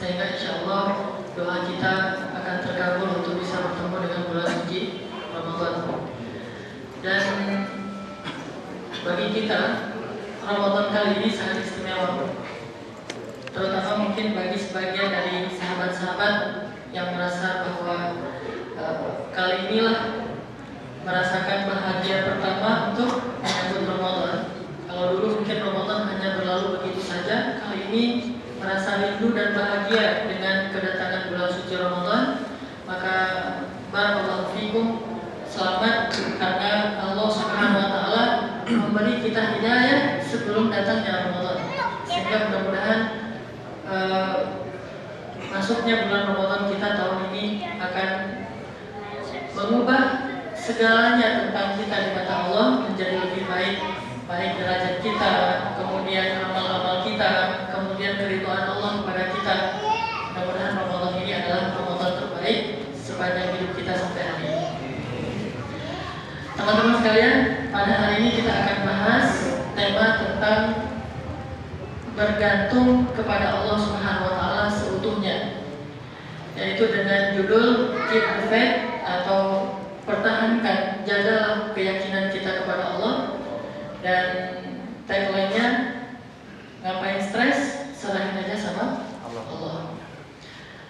sehingga insya Allah doa kita akan terkabul untuk bisa bertemu dengan bulan suci Ramadan. Dan bagi kita Ramadan kali ini sangat istimewa, terutama mungkin bagi sebagian dari sahabat-sahabat yang merasa bahwa kali inilah merasakan bahagia pertama untuk menyambut Ramadan. Kalau dulu mungkin Ramadan hanya berlalu begitu saja, kali ini merasa rindu dan bahagia dengan kedatangan bulan suci Ramadan. Maka barakallahu fikum, selamat karena Allah Subhanahu wa taala memberi kita hidayah sebelum datangnya Ramadan. Sehingga mudah-mudahan masuknya bulan Ramadan kita tahun ini akan mengubah segalanya tentang kita di mata Allah menjadi lebih baik, baik derajat kita, kemudian amal-amal kita, kemudian keridhaan Allah kepada kita. Mudah-mudahan Ramadan ini adalah Ramadan terbaik sepanjang hidup kita sampai hari ini. Teman-teman sekalian, pada hari ini kita akan bahas tema tentang bergantung kepada Allah Subhanahu wa taala seutuhnya, yaitu dengan judul Keep the Faith atau pertahankan, jagalah keyakinan kita kepada Allah. Dan tagline-nya, ngapain stres, serahin aja sama Allah.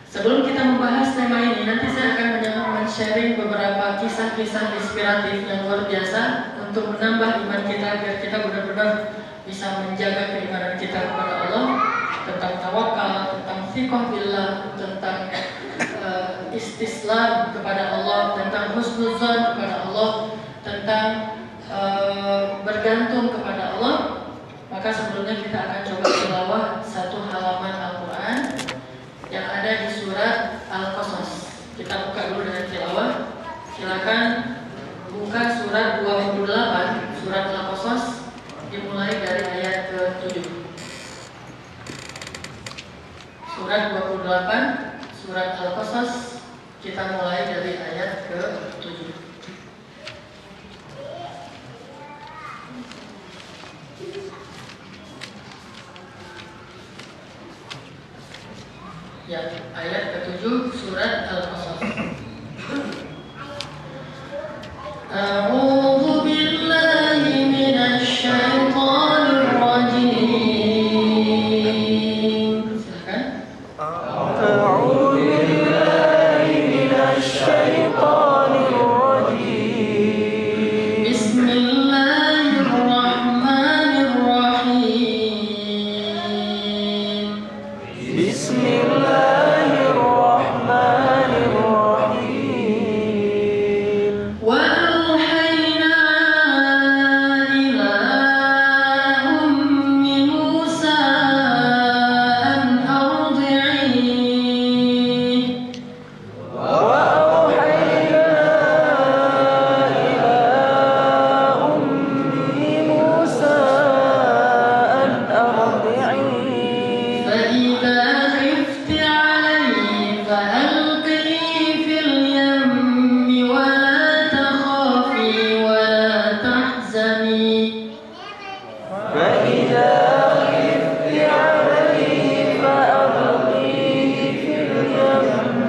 Sebelum kita membahas tema ini, nanti saya akan men-sharing beberapa kisah-kisah inspiratif yang luar biasa untuk menambah iman kita, biar kita benar-benar bisa menjaga keimanan kita kepada Allah, tentang tawakal, tentang thiqah billah, tentang istislam kepada Allah, tentang husnuzan kepada Allah, tentang bergantung kepada Allah. Maka sebelumnya kita akan coba tilawah satu halaman Al-Quran yang ada di surat Al-Qasas. Kita buka dulu dengan tilawah. Silakan buka surat 28, surat Al-Qasas, dimulai dari ayat ke-7. Surat 28, surat Al-Qasas, kita mulai dari ayat ke-7. Ya, ayat ke-7 surat Al-Qasas. A'udzu billahi minasy syaithanir rajim. Silakan. A'udzu billahi minasy syaithanir rajim. Bismillahirrahmanirrahim. Bismillahirrahmanirrahim. Wa auhayna ila ummi Musa an ardi'ihi. وأوحينا إلى أم موسى أن أرضعيه فإذا خفت عليه فألقيه في اليم ولا تخافي ولا تحزني. فإذا خفت عليه فألقيه في اليم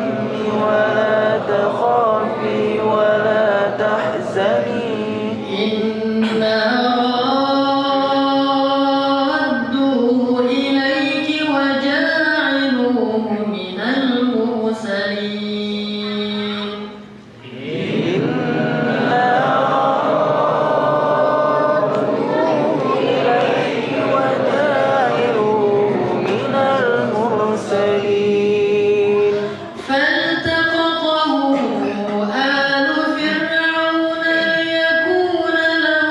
ولا تخافي ولا تحزني إنا رادوه إليك وجاعلوه من المرسلين. إنا رادوه إليك وجاعلوه من المرسلين فالتقطه آل فرعون ليكون لهم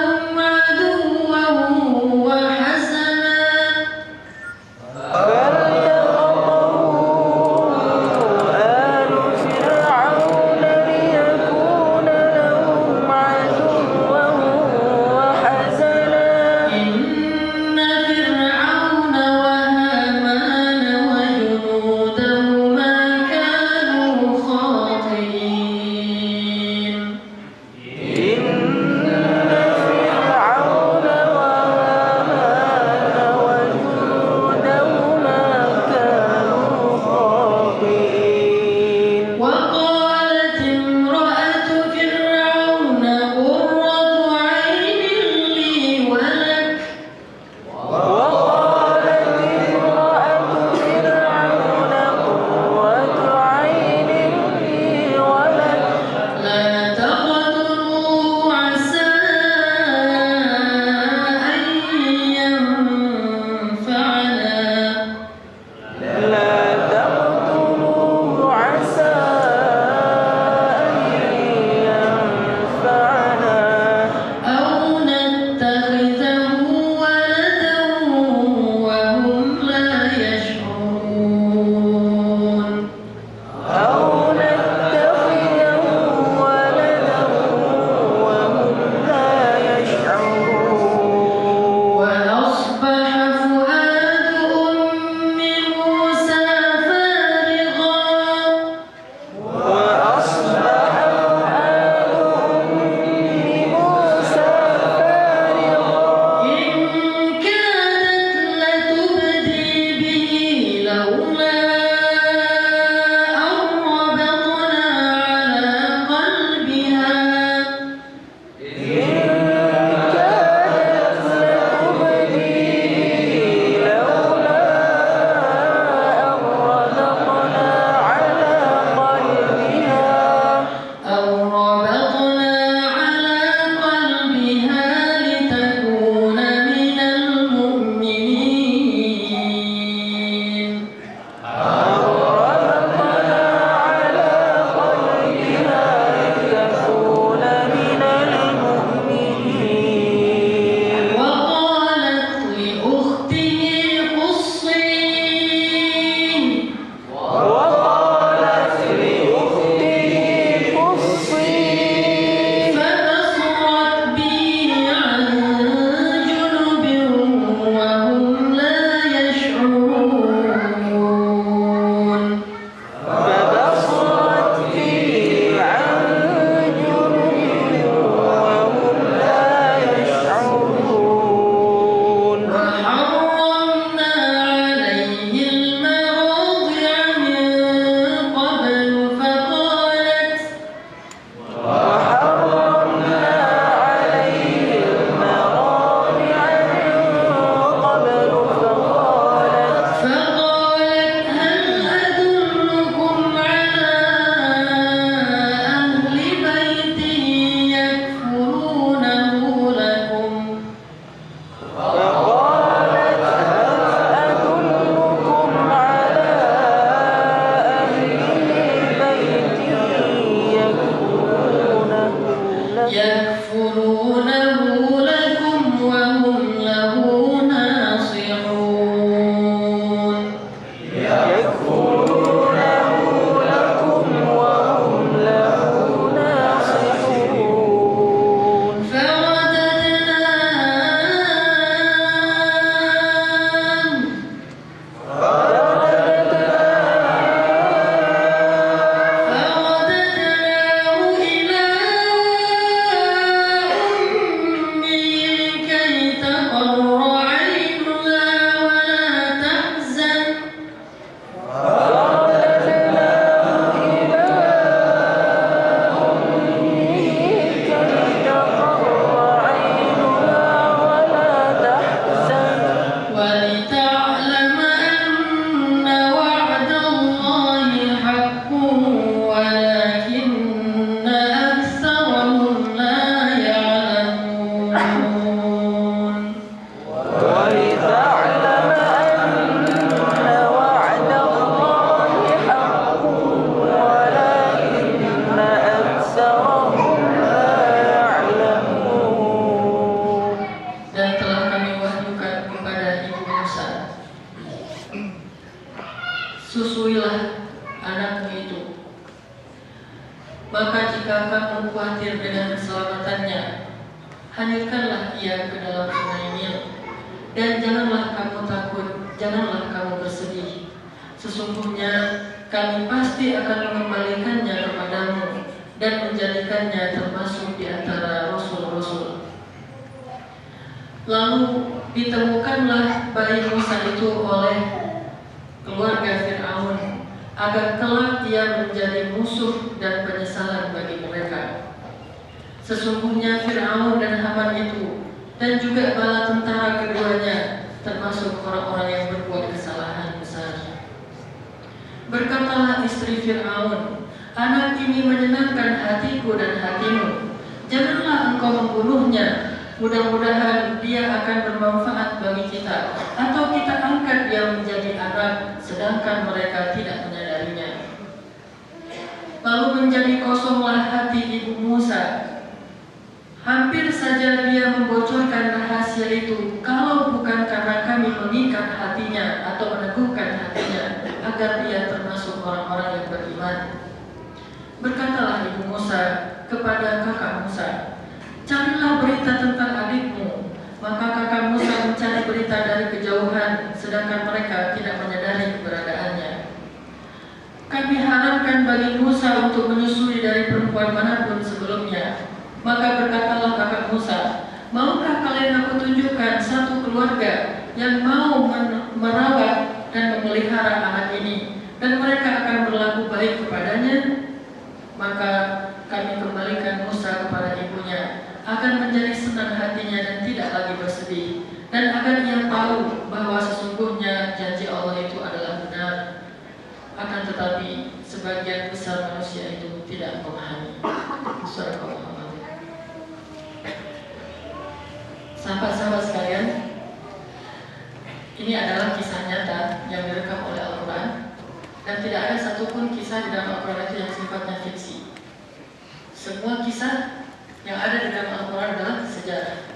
يكفرونه لكم وهم له ناصحون يكفرونه لكم وهم له ناصحون فرددناه إلى أمه كي تقر عينها ولا تحزن ولتعلم أن وعد الله حق ولكن أكثرهم لا يعلمون ولتعلم أن وعد الله حق ولكن أكثرهم لا يعلمون. dan telah kami wahyukan kepada ibu Musa, susuilah anakmu itu. Maka jika kamu khawatir dengan keselamatannya, hanyutkanlah ia ke dalam sungai Nil. Dan janganlah kamu takut, janganlah kamu bersedih. Sesungguhnya kami pasti akan mengembalikannya kepadamu dan menjadikannya termasuk di antara rasul-rasul. Lalu ditemukanlah bayi Musa itu oleh keluarga Fir'aun, agar kelak ia menjadi musuh dan penyesalan bagi mereka. Sesungguhnya Fir'aun dan Haman itu, dan juga bala tentara keduanya, termasuk orang-orang yang berbuat kesalahan besar. Berkatalah istri Fir'aun, anak ini menyenangkan hatiku dan hatimu. Janganlah engkau membunuhnya. Mudah-mudahan dia akan bermanfaat bagi kita, atau kita angkat dia menjadi anak, sedangkan mereka tidak menyadarinya. Lalu menjadi kosonglah hati ibu Musa. Hampir saja dia membocorkan rahasia itu, kalau bukan karena kami mengikat hatinya atau meneguhkan hatinya, agar dia termasuk orang-orang yang beriman. Berkatalah ibu Musa kepada kakak Musa, carilah berita tentang adikmu. Maka kakak Musa mencari berita dari kejauhan, sedangkan mereka tidak menyadari keberadaannya. Kami haramkan bagi Musa untuk menyusui dari perempuan manapun sebelumnya. Maka berkatalah kakak Musa, maukah kalian aku tunjukkan satu keluarga yang mau merawat dan memelihara anak ini, dan mereka akan berlaku baik kepadanya? Maka kami kembalikan Musa kepada ibunya, agar menjadi senang hatinya dan tidak lagi bersedih, dan agar ia tahu bahwa sesungguhnya janji Allah itu adalah benar. Akan tetapi sebagian besar manusia itu tidak memahami. Surah Al-Muhammad. Sahabat-sahabat sekalian, ini adalah kisah nyata yang direkam oleh Al-Quran, dan tidak ada satupun kisah di dalam Al-Quran itu yang sifatnya fiksi. Semua kisah yang ada di dalam Al-Quran adalah sejarah,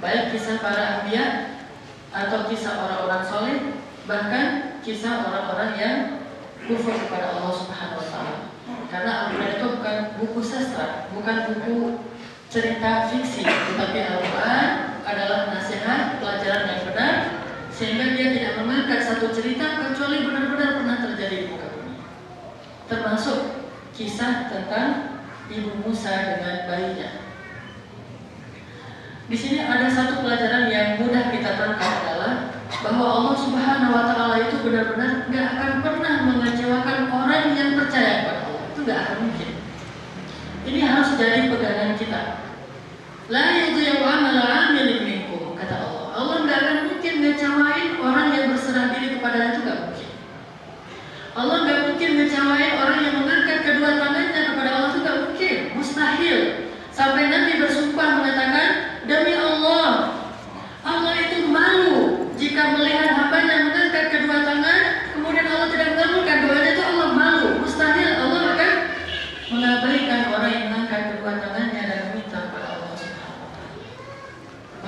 baik kisah para anbiya atau kisah orang-orang soleh, bahkan kisah orang-orang yang kufur kepada Allah Subhanahu Wa Taala. Karena Al-Quran itu bukan buku sastra, bukan buku cerita fiksi, tetapi Al-Quran adalah nasihat, pelajaran yang benar, sehingga dia tidak mengangkat satu cerita kecuali benar-benar pernah terjadi di muka bumi. Termasuk kisah tentang ibu Musa dengan bayinya. Di sini ada satu pelajaran yang mudah kita tangkap, adalah bahwa Allah Subhanahu Wa Taala itu benar-benar nggak akan pernah mengecewakan orang yang percaya kepada Allah. Itu nggak akan mungkin. Ini harus jadi pegangan kita. La yudhi'u amala 'amilin minkum, kata Allah. Allah nggak akan mungkin ngecewain orang yang berserah diri kepadanya, itu nggak mungkin. Allah nggak mungkin ngecewain orang yang mengangkat kedua tangannya kepada Allah, itu nggak mungkin, mustahil. Sampai Nabi bersumpah mengatakan, demi Allah, Allah itu malu jika melihat hambanya mengangkat kedua tangan, kemudian Allah tidak mengabulkan doanya, itu Allah malu. Mustahil Allah akan mengabaikan orang yang mengangkat kedua tangannya dan meminta kepada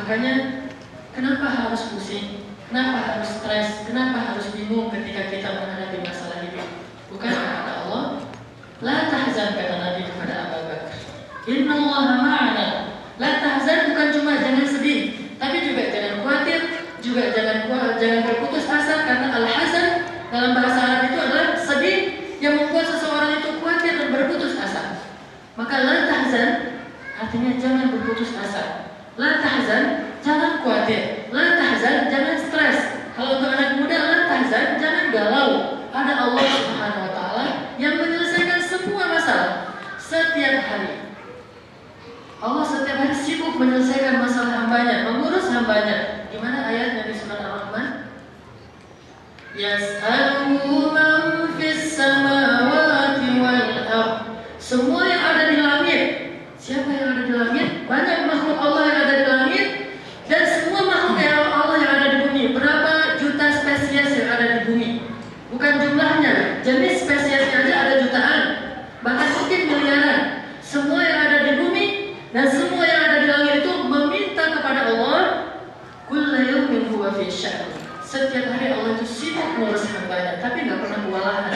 Makanya kenapa harus pusing? Kenapa harus stres? Kenapa harus bingung ketika kita menghadapi masalah hidup? Bukan kata Allah, la tahzan, kata Nabi kepada Abu Bakar. Innallaha ma'ana. La tahzan bukan cuma jangan sedih, tapi juga jangan khawatir, juga jangan berputus asa, karena al-hazan dalam bahasa Arab itu adalah sedih yang membuat seseorang itu khawatir dan berputus asa. Maka la tahzan artinya jangan berputus asa. La tahzan, jangan khawatir. La tahzan, jangan stres. Kalau untuk anak muda, la tahzan, jangan galau. Ada Allah Subhanahu wa taala yang menyelesaikan semua masalah setiap hari. Allah setiap hari sibuk menyelesaikan masalah hambanya, mengurus hambanya. Gimana ayatnya di surat Ar-Rahman? Yas'aluhu man fis samawati wal ardh. Semua yang ada di langit. Siapa yang ada di langit? Banyak makhluk Allah yang ada di langit, dan semua makhluk yang Allah yang ada di bumi. Berapa juta spesies yang ada di bumi? Bukan jumlahnya, jenis spesiesnya aja ada jutaan, bahkan mungkin miliaran. Semua yang ada di bumi dan semua yang ada di langit itu meminta kepada Allah. Kullu yawmin huwa fi sya'n. Setiap hari Allah itu sibuk mengurus hambanya, tapi nggak pernah kewalahan.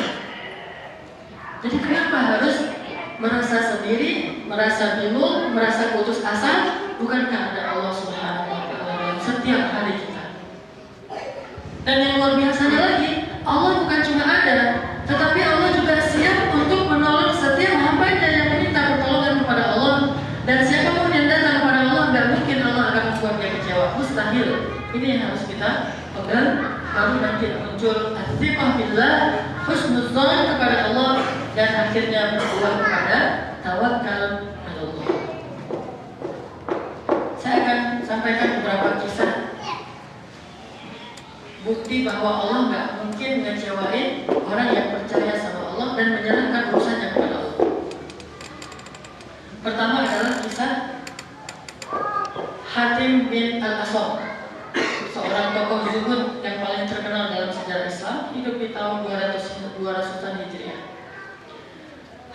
Jadi kenapa harus merasa sendiri, merasa bingung, merasa putus asa? Bukankah ada Allah Subhanahu wa taala setiap hari kita? Dan yang luar biasanya lagi, Allah bukan cuma ada, tetapi Allah juga siap untuk menolong setiap hambanya yang meminta pertolongan kepada Allah. Dan siapapun yang datang kepada Allah, nggak mungkin Allah akan membuat dia kecewa, mustahil. Ini yang harus kita pegang, baru nanti muncul at-thiqah billah, husnudzon kepada Allah, dan akhirnya berbuah kepada tawakal pada Allah. Saya akan sampaikan beberapa kisah bukti bahwa Allah nggak mungkin mengecewain orang yang percaya sama Allah dan menyerahkan urusannya kepada Allah. Pertama adalah kisah Hatim bin Al-Asam, seorang tokoh zuhud yang paling terkenal dalam sejarah Islam, hidup di tahun 200-an Hijriah.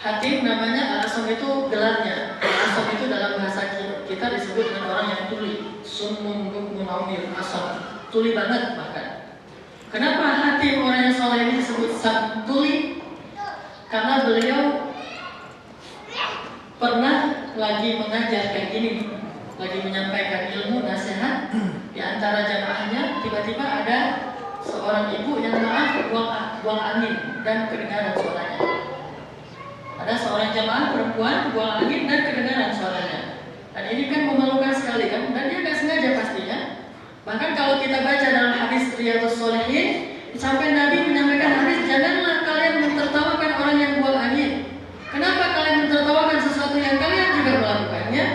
Hatim namanya, Al-Asam itu gelarnya. Al-Asam itu dalam bahasa kita disebut dengan orang yang tuli, summun bukmun umyun, asam, tuli banget bahkan. Kenapa Hatim orang yang soleh ini disebut tuli? Karena beliau pernah lagi mengajar kayak gini, lagi menyampaikan ilmu nasihat di antara jamaahnya, tiba-tiba ada seorang ibu yang buang angin dan kedengaran suaranya. Ada seorang jamaah perempuan buang angin dan kedengaran suaranya. Dan ini kan memalukan sekali kan, dan dia nggak sengaja pastinya. Bahkan kalau kita baca dalam hadis Riyadhus Shalihin, sampai Nabi menyampaikan hadis, janganlah kalian mentertawakan orang yang buang angin. Kenapa kalian mentertawakan sesuatu yang kalian juga melakukannya?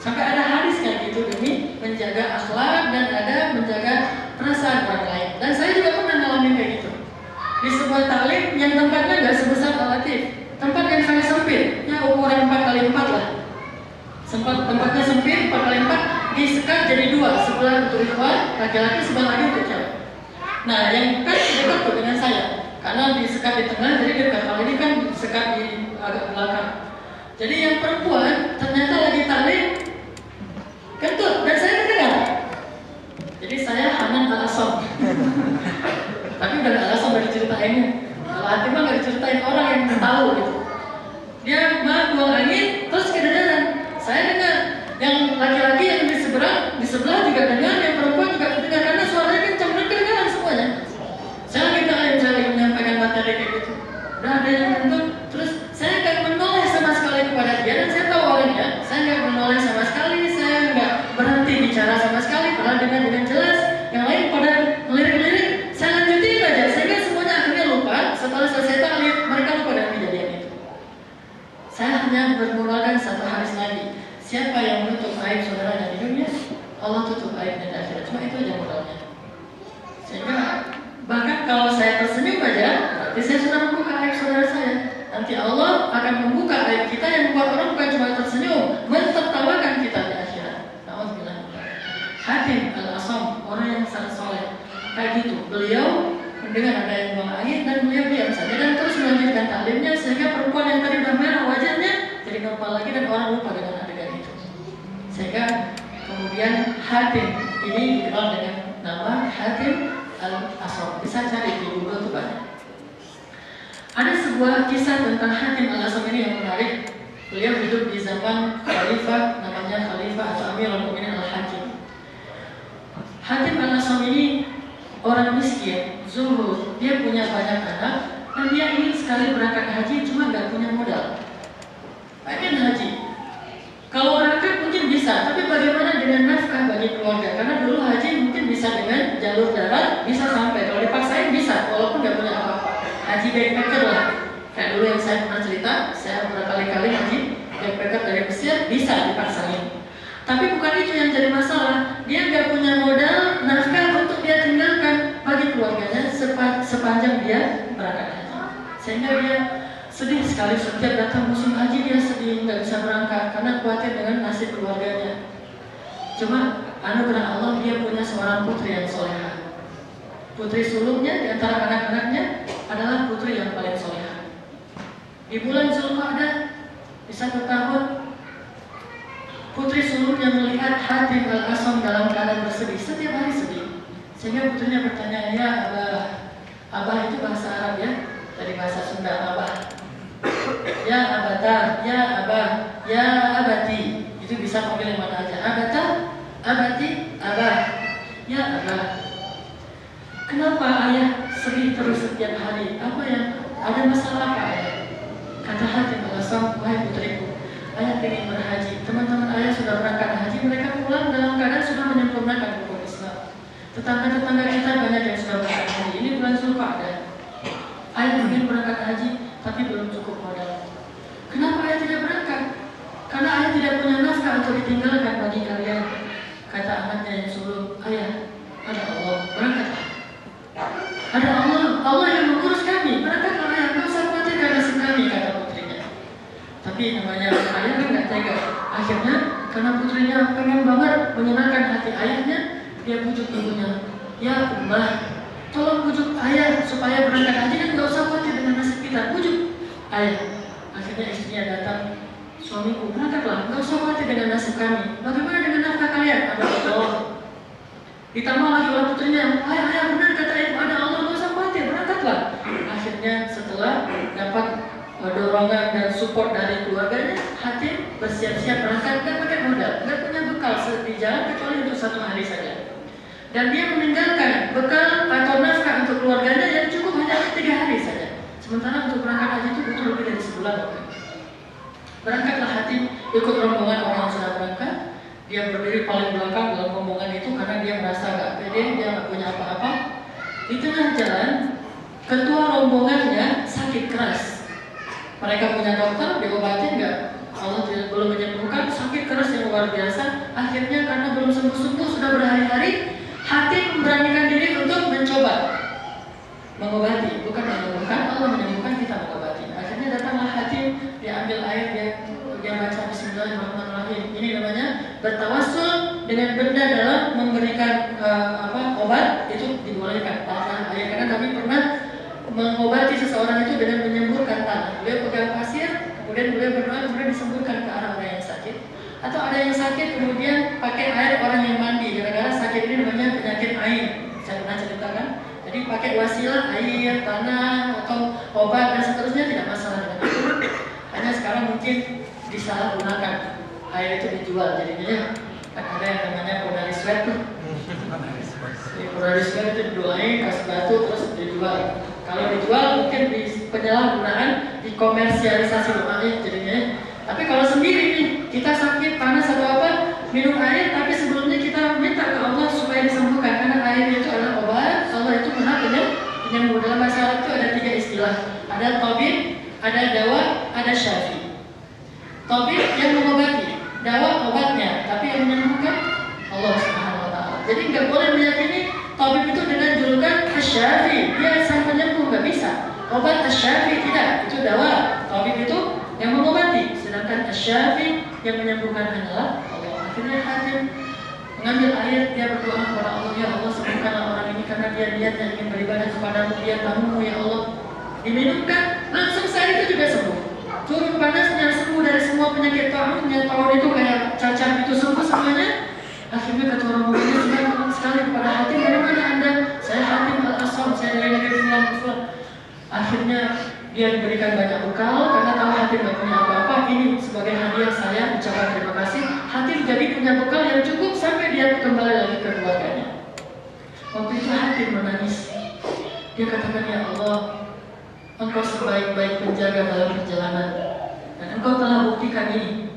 Sampai ada hadis kayak gitu demi menjaga akhlak dan ada menjaga perasaan orang lain. Dan saya juga pernah ngalamin kayak gitu. Di sebuah taklim yang tempatnya nggak sebesar Al-Latif, tempat yang sangat sempit, ya ukuran 4x4 lah. Tempatnya sempit, 4x4, disekat jadi dua, sebelah untuk ikhwan laki-laki, sebelah lagi untuk cewek. Nah, yang kan dekat tuh dengan saya, karena disekat di tengah, jadi dekat. Kalau ini kan sekat di agak belakang. Jadi yang perempuan ternyata lagi taklim kentut, dan saya mendengar. Jadi saya Hanan Al-Asam. Tapi udah gak Al-Asam dari ceritainnya. Kalau hati mah gak diceritain orang yang tahu gitu. Dia mah buang angin, terus kedengaran. Saya dengar. Yang laki-laki yang di sebelah juga dengar, yang perempuan juga dengar, karena suaranya kencang dan kedengaran semuanya. Saya lagi taklim, saya lagi menyampaikan materi kayak gitu. Udah ada yang nonton, terus saya gak menoleh sama sekali kepada dia, dan saya tahu orangnya. Saya gak menoleh sama sekali, saya gak berhenti bicara sama sekali, padahal dengan jelas. Yang lain pada ngelirik-ngelirik, saya lanjutin aja, sehingga semuanya akhirnya lupa. Setelah selesai taklim, mereka lupa dengan kejadian itu. Saya hanya bermodalkan satu hadis lagi. Siapa yang menutup aib saudaranya di dunia, Allah tutup aibnya di akhirat. Cuma itu aja modalnya. Sehingga bahkan kalau saya tersenyum aja, berarti saya sudah membuka aib saudara saya. Nanti Allah akan membuka aib kita yang membuat orang bukan cuma tersenyum, mentertawakan kita di akhirat. Alhamdulillah. Hatim Al-Asam, orang yang sangat soleh. Kayak gitu, beliau mendengar ada yang buang angin dan beliau diam saja dan terus melanjutkan taklimnya, sehingga perempuan yang tadi udah merah wajahnya jadi normal lagi dan orang lupa dengan adegan itu. Sehingga kemudian Hatim ini dikenal dengan nama Hatim Al-Asam. Bisa cari di Google itu banyak. Ada sebuah kisah tentang Hatim Al-Asam ini yang menarik. Beliau hidup di zaman Khalifah, namanya Khalifah atau Amirul Mukminin Al-Hakim. Hatim Al-Asam ini orang miskin, zuhud, dia punya banyak anak, dan dia ingin sekali berangkat haji, cuma nggak punya modal. Pengen haji. Kalau berangkat mungkin bisa, tapi bagaimana dengan nafkah bagi keluarga? Karena dulu haji mungkin bisa dengan jalur darat, bisa sampai. Kalau dipaksain bisa, walaupun nggak punya apa-apa. Haji backpacker lah. Kayak dulu yang saya pernah cerita, saya berkali-kali haji backpacker dari Mesir, bisa dipaksain. Tapi bukan itu yang jadi masalah. Dia nggak punya modal, nafkah untuk dia tinggalkan bagi keluarganya sepanjang dia berangkat haji. Sehingga dia sedih sekali setiap datang musim haji, dia sedih nggak bisa berangkat karena khawatir dengan nasib keluarganya. Cuma anugerah Allah, dia punya seorang putri yang soleha. Putri sulungnya di antara anak-anaknya adalah putri yang paling soleha. Di bulan Zulqa'dah di 1 tahun, putri sulungnya melihat Hatim Al-Asam dalam keadaan bersedih, setiap hari sedih. Sehingga putrinya bertanya, ya Abah. Abah itu bahasa Arab ya, dari bahasa Sunda, Abah. Ya Abata, ya Abah, ya Abati. Itu bisa panggil yang mana aja. Abata, Abati, Abah, ya Abah. Kenapa ayah sedih terus setiap hari? Apa yang ada masalah apa ayah? Kata Hatim Al-Asam, wahai putriku, ayah ingin berhaji. Teman-teman ayah sudah berangkat haji, mereka pulang dalam keadaan sudah menyempurnakan hukum Islam. Tetangga-tetangga kita banyak yang sudah berangkat haji. Ini bulan Zulqa'dah. Ayah ingin berangkat haji, tapi belum cukup modal. Kenapa ayah tidak berangkat? Karena ayah tidak punya nafkah untuk ditinggalkan bagi kalian. Kata anaknya yang sulung, ayah, ada Allah, berangkatlah. Ada Allah, Allah yang mengurus kami. Berangkatlah ayah, nggak usah khawatirkan nasib kami, kata putrinya. Tapi namanya ayah kan nggak tega. Akhirnya karena putrinya pengen banget menyenangkan hati ayahnya, dia bujuk ibunya. Ya Ummah, tolong bujuk ayah supaya berangkat haji dan nggak usah khawatir dengan nasib kita. Bujuk ayah. Akhirnya istrinya datang, suamiku berangkatlah, nggak usah khawatir dengan nasib kami. Bagaimana dengan nafkah kalian? Ada Allah. Ditambah lagi oleh putrinya, ayah benar kata ibu, ada Allah, nggak usah khawatir, berangkatlah. Akhirnya setelah dapat dorongan dan support dari keluarganya, Hatim bersiap-siap berangkat, nggak pakai modal, nggak punya bekal di jalan kecuali untuk 1 hari saja. Dan dia meninggalkan bekal atau nafkah untuk keluarganya yang cukup hanya 3 hari saja. Sementara untuk berangkat haji itu butuh lebih dari sebulan. Berangkatlah Hatim, ikut rombongan orang yang sudah berangkat. Dia berdiri paling belakang dalam rombongan itu karena dia merasa gak pede, dia gak punya apa-apa. Di tengah jalan, ketua rombongannya sakit keras. Mereka punya dokter, diobatin nggak? Allah belum menyembuhkan, sakit keras yang luar biasa. Akhirnya karena belum sembuh-sembuh, sudah berhari-hari, Hatim memberanikan diri untuk mencoba mengobati, bukan menyembuhkan. Allah menyembuhkan, kita mengobati. Akhirnya datanglah Hatim, dia ambil air, dia baca Bismillahirrahmanirrahim. Ini namanya bertawassul dengan benda dalam memberikan obat, itu dibolehkan. Karena kami pernah mengobati seseorang itu dengan menyemburkan tanah. Beliau pegang pasir, kemudian beliau berdoa, kemudian disemburkan ke arah orang yang sakit. Atau ada yang sakit kemudian pakai air orang yang mandi, gara-gara sakit ini namanya penyakit air. Saya pernah ceritakan. Jadi pakai wasilah air, tanah, atau obat dan seterusnya, tidak masalah dengan itu. Hanya sekarang mungkin disalahgunakan, air itu dijual jadinya. Kan ada yang namanya Kodari Sweat tuh. Di Kodari Sweat itu didoain, kasih batu terus dijual. Kalau dijual mungkin di penyalahgunaan, dikomersialisasi doanya jadinya. Tapi kalau sendiri nih, kita sakit, panas atau apa, minum air, tapi sebelumnya kita minta ke Allah supaya disembuhkan. Karena air itu adalah obat, Allah itu maha penyembuh. Dalam bahasa Arab itu ada 3 istilah. Ada tabib, ada dawa, ada syafi. Tabib yang mengobati, dawa obatnya, tapi yang menyembuhkan Allah Subhanahu wa taala. Jadi nggak boleh meyakini tabib itu dengan julukan asy-syafi, dia sang penyembuh, nggak bisa. Obat asy-syafi tidak, itu dawa. Tabib itu yang mengobati, sedangkan asy-syafi yang menyembuhkan hanyalah Allah. Akhirnya Hatim mengambil air, dia berdoa kepada Allah, ya Allah sembuhkanlah orang ini karena dia niatnya ingin beribadah kepadamu, dia tamumu ya Allah. Diminumkan, langsung saat itu juga sembuh. Turun panasnya, sembuh dari semua penyakit taunnya, taun itu kayak cacar itu sembuh semuanya. Akhirnya kata orang muridnya sudah ngomong sekali kepada Hatim, dari mana Anda? Saya Hatim Al-Asam, saya dari negeri Fulan. Akhirnya dia diberikan banyak bekal karena tahu Hatim tidak punya apa-apa. Ini sebagai hadiah saya ucapan terima kasih. Hatim jadi punya bekal yang cukup sampai dia kembali lagi ke keluarganya. Waktu itu Hatim menangis. Dia katakan, ya Allah, Engkau sebaik-baik penjaga dalam perjalanan, dan Engkau telah buktikan ini.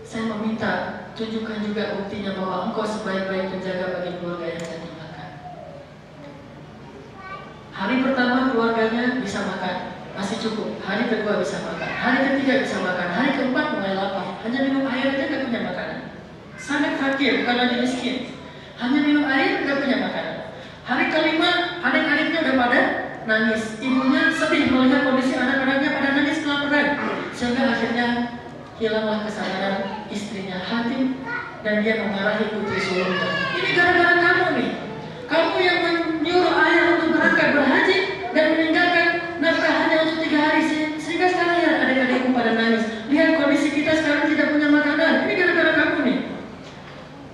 Saya meminta, tunjukkan juga buktinya bahwa Engkau sebaik-baik penjaga bagi keluarga yang saya tinggalkan. Hari pertama keluarganya bisa makan, masih cukup. Hari kedua bisa makan, hari ketiga bisa makan, hari keempat mulai lapar. Hanya minum air aja gak punya makanan. Sangat fakir, bukan lagi miskin. Hanya minum air gak punya makanan. Hari kelima, adik-adiknya udah pada nangis. Ibunya sedih melihat kondisi anak-anaknya pada nangis kelaparan. Sehingga akhirnya hilanglah kesadaran istrinya Hatim dan dia memarahi putri sulungnya. Ini gara-gara kamu nih. Kamu yang menyuruh ayah untuk berangkat berhaji dan meninggalkan nafkah hanya untuk 3 hari. Sehingga sekarang lihat adik-adikku pada nangis. Lihat kondisi kita sekarang tidak punya makanan. Ini gara-gara kamu nih.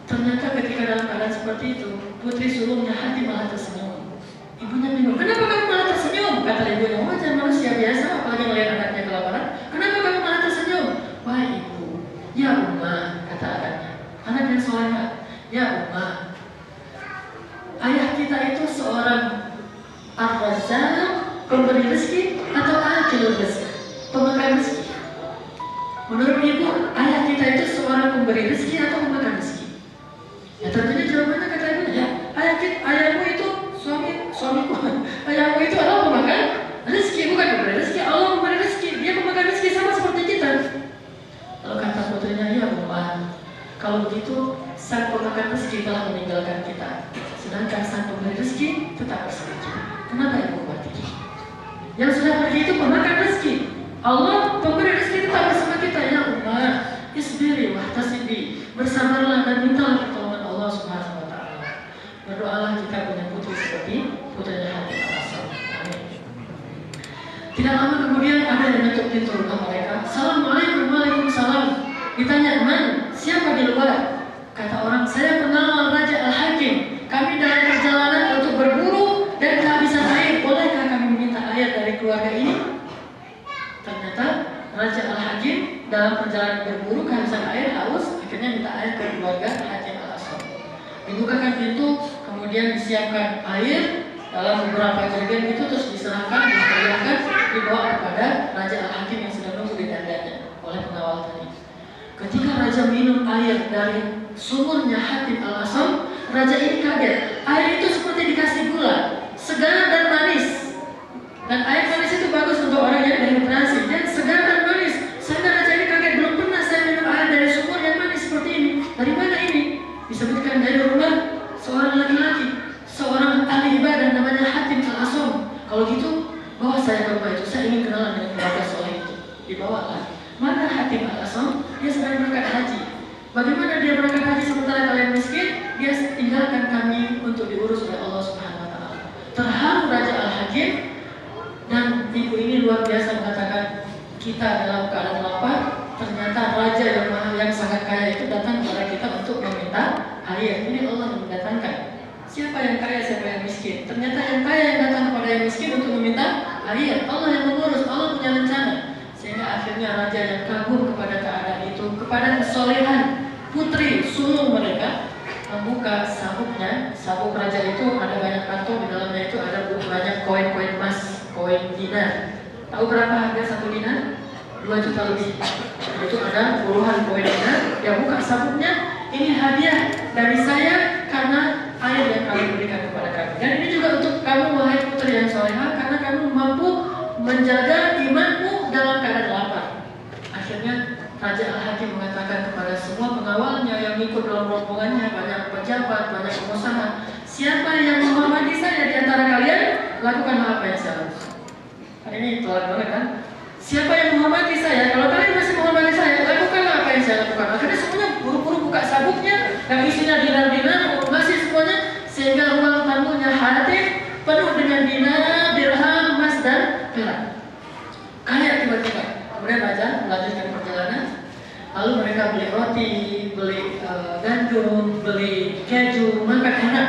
Ternyata ketika dalam keadaan seperti itu, putri sulungnya Hatim malah tersenyum. Ibunya bingung, kenapa kamu malah tersenyum? Kata ibunya, wajar manusia biasa, apalagi melihat anaknya kelaparan. Kenapa kamu malah tersenyum? Wah ibu, ya Ummah, kata anaknya. Anak yang solehah, ya Ummah, ayah kita itu seorang Ar-Razzaq, pemberi rezeki, atau Akil rezeki, pemakan rezeki. Menurut ibu, ayah kita itu seorang pemberi rezeki atau pemakan rezeki? Ya tentunya jawabannya kata ibunya, ya ayahmu itu suamiku. Ayahmu itu adalah pemakan rezeki, bukan pemberi rezeki. Allah memberi rezeki, dia pemakan rezeki sama seperti kita. Lalu kata putrinya, ya Ummah, kalau begitu sang pemakan rezeki telah meninggalkan kita, sedangkan sang pemberi rezeki tetap bersama kita. Kenapa ibu buat itu? Yang sudah pergi itu pemakan rezeki. Allah pemberi rezeki tetap bersama kita. Ya Ummah, isbiri wahtasibi, bersabarlah dan mintalah pertolongan Allah Subhanahu wa taala. Berdoalah kita punya putri seperti putranya Hatim Al-Asam. Amin. Tidak lama kemudian ada yang mengetuk pintu rumah mereka. Assalamualaikum, waalaikumsalam. Ditanya, man, siapa di luar? Kata orang, saya kenal Raja Al-Hakim. Kami dalam perjalanan untuk berburu dan kehabisan air. Bolehkah kami meminta air dari keluarga ini? Ternyata Raja Al-Hakim dalam perjalanan berburu kehabisan air, haus, akhirnya minta air ke keluarga Hatim Al-Asam. Dibukakan pintu, kemudian disiapkan air dalam beberapa jerigen itu, terus diserahkan, disediakan, dibawa kepada Raja Al-Hakim yang sedang nunggu di tendanya oleh pengawal tadi. Ketika Raja minum air dari sumurnya Hatim Al-Asam, Raja ini kaget. Air itu seperti dikasih gula, segar dan manis. Dan air manis itu bagus untuk orang yang dehidrasi, dan segar dan manis. Sehingga Raja ini kaget, belum pernah saya minum air dari sumur yang manis seperti ini. Dari mana ini? Disebutkan dari rumah seorang laki-laki, seorang ahli ibadah namanya Hatim Al-Asam. Kalau gitu, bawa saya ke rumah itu. Saya ingin kenalan dengan keluarga soleh itu. Dibawalah. Mana Hatim Al-Asam? Dia sedang berangkat haji. Bagaimana dia berangkat haji sementara kalian miskin? Dia tinggalkan kami untuk diurus oleh Allah Subhanahu wa taala. Terharu Raja Al-Hakim, dan ibu ini luar biasa mengatakan, kita dalam keadaan lapar, ternyata raja yang sangat kaya itu datang kepada kita untuk meminta air. Ini Allah yang mendatangkan. Siapa yang kaya, siapa yang miskin? Ternyata yang kaya yang datang kepada yang miskin untuk meminta air. Allah yang mengurus, Allah punya rencana. Sehingga akhirnya raja yang kagum kepada keadaan itu, kepada kesolehan putri sulung mereka, membuka sabuknya. Sabuk raja itu ada banyak kantong, di dalamnya itu ada banyak koin-koin emas, koin dinar. Tahu berapa harga 1 dinar? 2 juta lebih. Itu ada puluhan koin dinar. Dia buka sabuknya, ini hadiah dari saya karena air yang kami berikan kepada kami. Dan ini juga untuk kamu wahai putri yang solehah, karena kamu mampu menjaga imanmu dalam keadaan lapar. Akhirnya Raja Al-Hakim mengatakan kepada semua pengawalnya yang ikut dalam rombongannya, banyak pejabat, banyak pengusaha, siapa yang menghormati saya di antara kalian, lakukanlah apa yang saya lakukan. Ini telat banget kan? Siapa yang menghormati saya? Kalau kalian masih menghormati saya, lakukanlah apa yang saya lakukan. Akhirnya semuanya buru-buru buka sabuknya, yang isinya dinar-dinar, masih semuanya, sehingga ruang tamunya Hatim penuh dengan dinar, dirham, emas dan perak. Kaya tiba-tiba. Kemudian Raja melanjutkan perjalanan. Lalu mereka beli roti, beli gandum, beli keju, makan enak.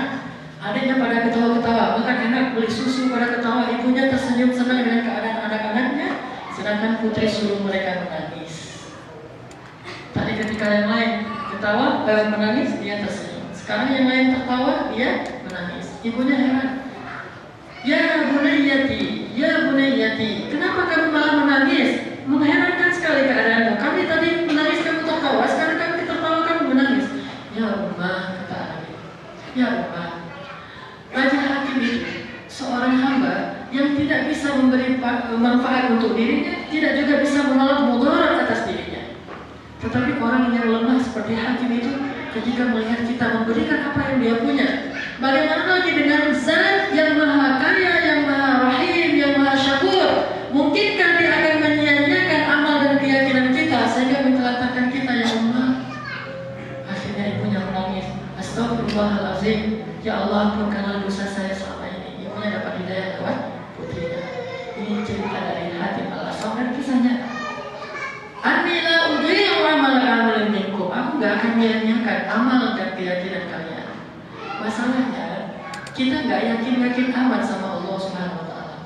Adiknya pada ketawa-ketawa, makan enak, beli susu pada ketawa, ibunya tersenyum senang dengan keadaan anak-anaknya, sedangkan putri suruh mereka menangis. Tadi ketika yang lain ketawa, menangis, dia tersenyum. Sekarang yang lain tertawa, dia menangis. Ibunya heran. Ya bunayyati, kenapa kamu malah menangis? Mengherankan sekali keadaanmu. Kami tadi menangis, kamu tertawa, sekarang kami tertawa, kamu menangis. Ya Ummah, kata Nabi. Ya Ummah, Raja Hakim itu seorang hamba yang tidak bisa memberi manfaat untuk dirinya, tidak juga bisa menolak mudarat atas dirinya. Tetapi orang yang lemah seperti Hakim itu, ketika melihat kita memberikan apa yang dia punya, bagaimana lagi dengan Zat yang maha kaya, yang maha rahim, yang maha syakur? Mungkinkah dia akan menyia-nyiakan amal dan keyakinan kita sehingga mentelantarkan kita, ya Allah? Akhirnya ibunya menangis. Astagfirullahaladzim, ya Allah ampunkanlah dosa saya selama ini. Ibunya dapat hidayah lewat putrinya. Ini cerita dari Hatim al-Asam dan kisahnya. Anni la udhi'u amala amalin minkum. Aku gak akan menyia-nyiakan amal dan keyakinan kalian. Masalahnya, kita gak yakin amat sama Allah Subhanahu wa Ta'ala.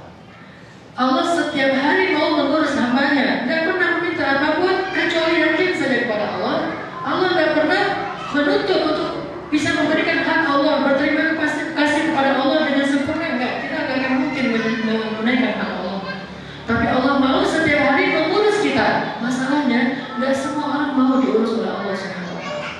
Allah setiap hari mau mengurus hambanya, gak pernah meminta apapun kecuali yakin saja kepada Allah. Allah gak pernah menuntut untuk bisa memberikan hak Allah, berterima kasih kepada Allah dengan sempurna. Enggak, kita gak akan mungkin menunaikan hak Allah. Tapi Allah mau setiap hari mengurus kita. Masalahnya, gak semua orang mau diurus oleh Allah Subhanahu wa Ta'ala.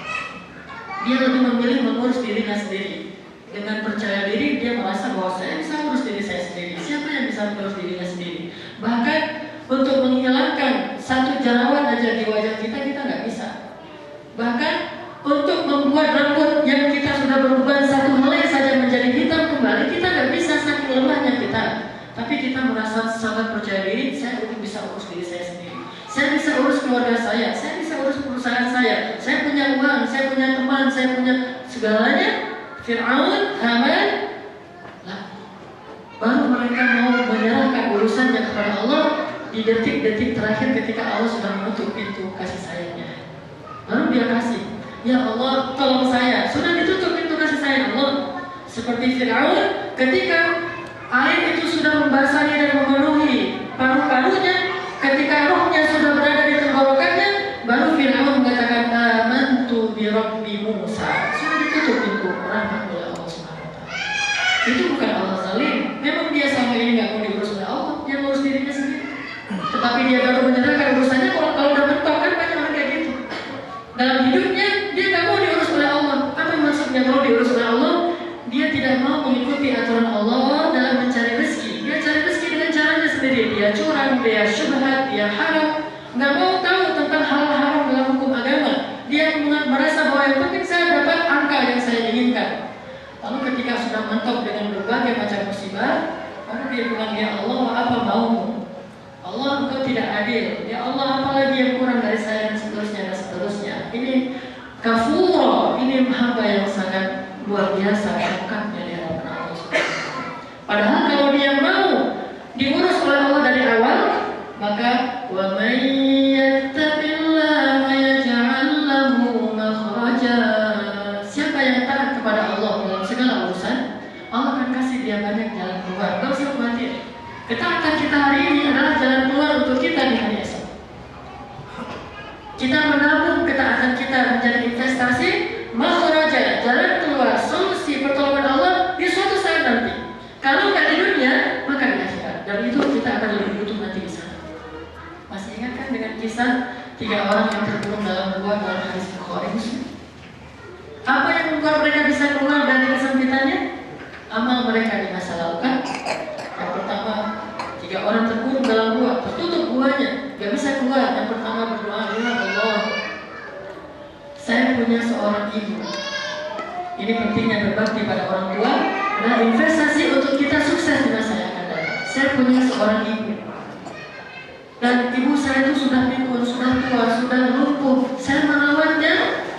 Dia lebih memilih mengurus dirinya sendiri. Dengan percaya diri, dia merasa bahwa saya bisa urus diri saya sendiri. Siapa yang bisa mengurus dirinya sendiri? Bahkan untuk menghilangkan satu jerawat aja di wajah kita nggak bisa. Bahkan untuk membuat rambut yang kita sudah beruban satu helai saja menjadi hitam kembali, kita nggak bisa, saking lemahnya kita. Tapi kita merasa sangat percaya diri, saya bisa urus diri saya sendiri. Saya bisa urus keluarga saya bisa urus perusahaan saya punya uang, saya punya teman, saya punya segalanya. Fir'aun, Haman, baru mereka mau menyerahkan urusannya kepada Allah di detik-detik terakhir ketika Allah sudah menutup pintu kasih sayangnya. Lalu dia kasih, ya Allah tolong saya, sudah ditutup pintu kasih sayang Allah. Seperti Fir'aun, ketika air itu sudah membasahi dan memenuhi paru-parunya, ketika rohnya sudah berada di tenggorokannya, baru Fir'aun mengatakan amantu bi Rabbi Musa. Sudah ditutup pintu rahmat oleh Allah Subhanahu wa Ta'ala. Itu bukan Allah zalim. Memang dia selama ini nggak mau diurus oleh Allah, dia ngurus dirinya sendiri. Tetapi dia baru menyerahkan urusannya kalau udah mentok, kan banyak orang kayak gitu. Dalam hidupnya dia nggak mau diurus oleh Allah. Apa maksudnya mau diurus oleh Allah? Dia tidak mau mengikuti aturan Allah dalam mencari rezeki. Dia cari rezeki dengan caranya sendiri. Dia curang, dia syubhat, dia haram. Nggak mau tahu tentang hal haram dalam hukum agama. Dia merasa bahwa yang penting saya dapat angka yang saya inginkan. Lalu ketika sudah mentok dengan berbagai macam musibah, baru dia bilang, ya Allah apa maumu? Allah engkau tidak adil. Ya Allah apalagi yang kurang dari saya, dan seterusnya dan seterusnya. Ini kafuro, ini hamba yang sangat luar biasa syafqatnya di hadapan Allah. Padahal kalau dia mau diurus oleh Allah dari awal, maka wa may yattaqillaha yaj'al lahu makhraja. Siapa yang taat kepada Allah dalam segala urusan, Allah akan kasih dia banyak jalan keluar. Gak usah khawatir. Ketaatan kita hari ini adalah jalan keluar untuk kita di hari esok. Kita menabung ketaatan kita menjadi investasi, makhraja, jalan keluar, solusi pertolongan Allah di suatu saat nanti. Kalau nggak di dunia, maka di akhirat. Dan itu kita akan lebih butuh nanti di sana. Masih ingat kan dengan kisah 3 orang yang terkurung dalam gua dalam hadis Bukhari Muslim? Apa yang membuat mereka bisa keluar dari kesempitannya? Amal mereka di masa lalu kan? Yang pertama, 3 orang terkurung dalam gua, tertutup guanya, nggak bisa keluar. Yang pertama berdoa, ya Allah, saya punya seorang ibu. Ini pentingnya berbakti pada orang tua adalah investasi untuk kita sukses di masa yang akan datang. Saya punya seorang ibu, dan ibu saya itu sudah pikun, sudah tua, sudah lumpuh. Saya merawatnya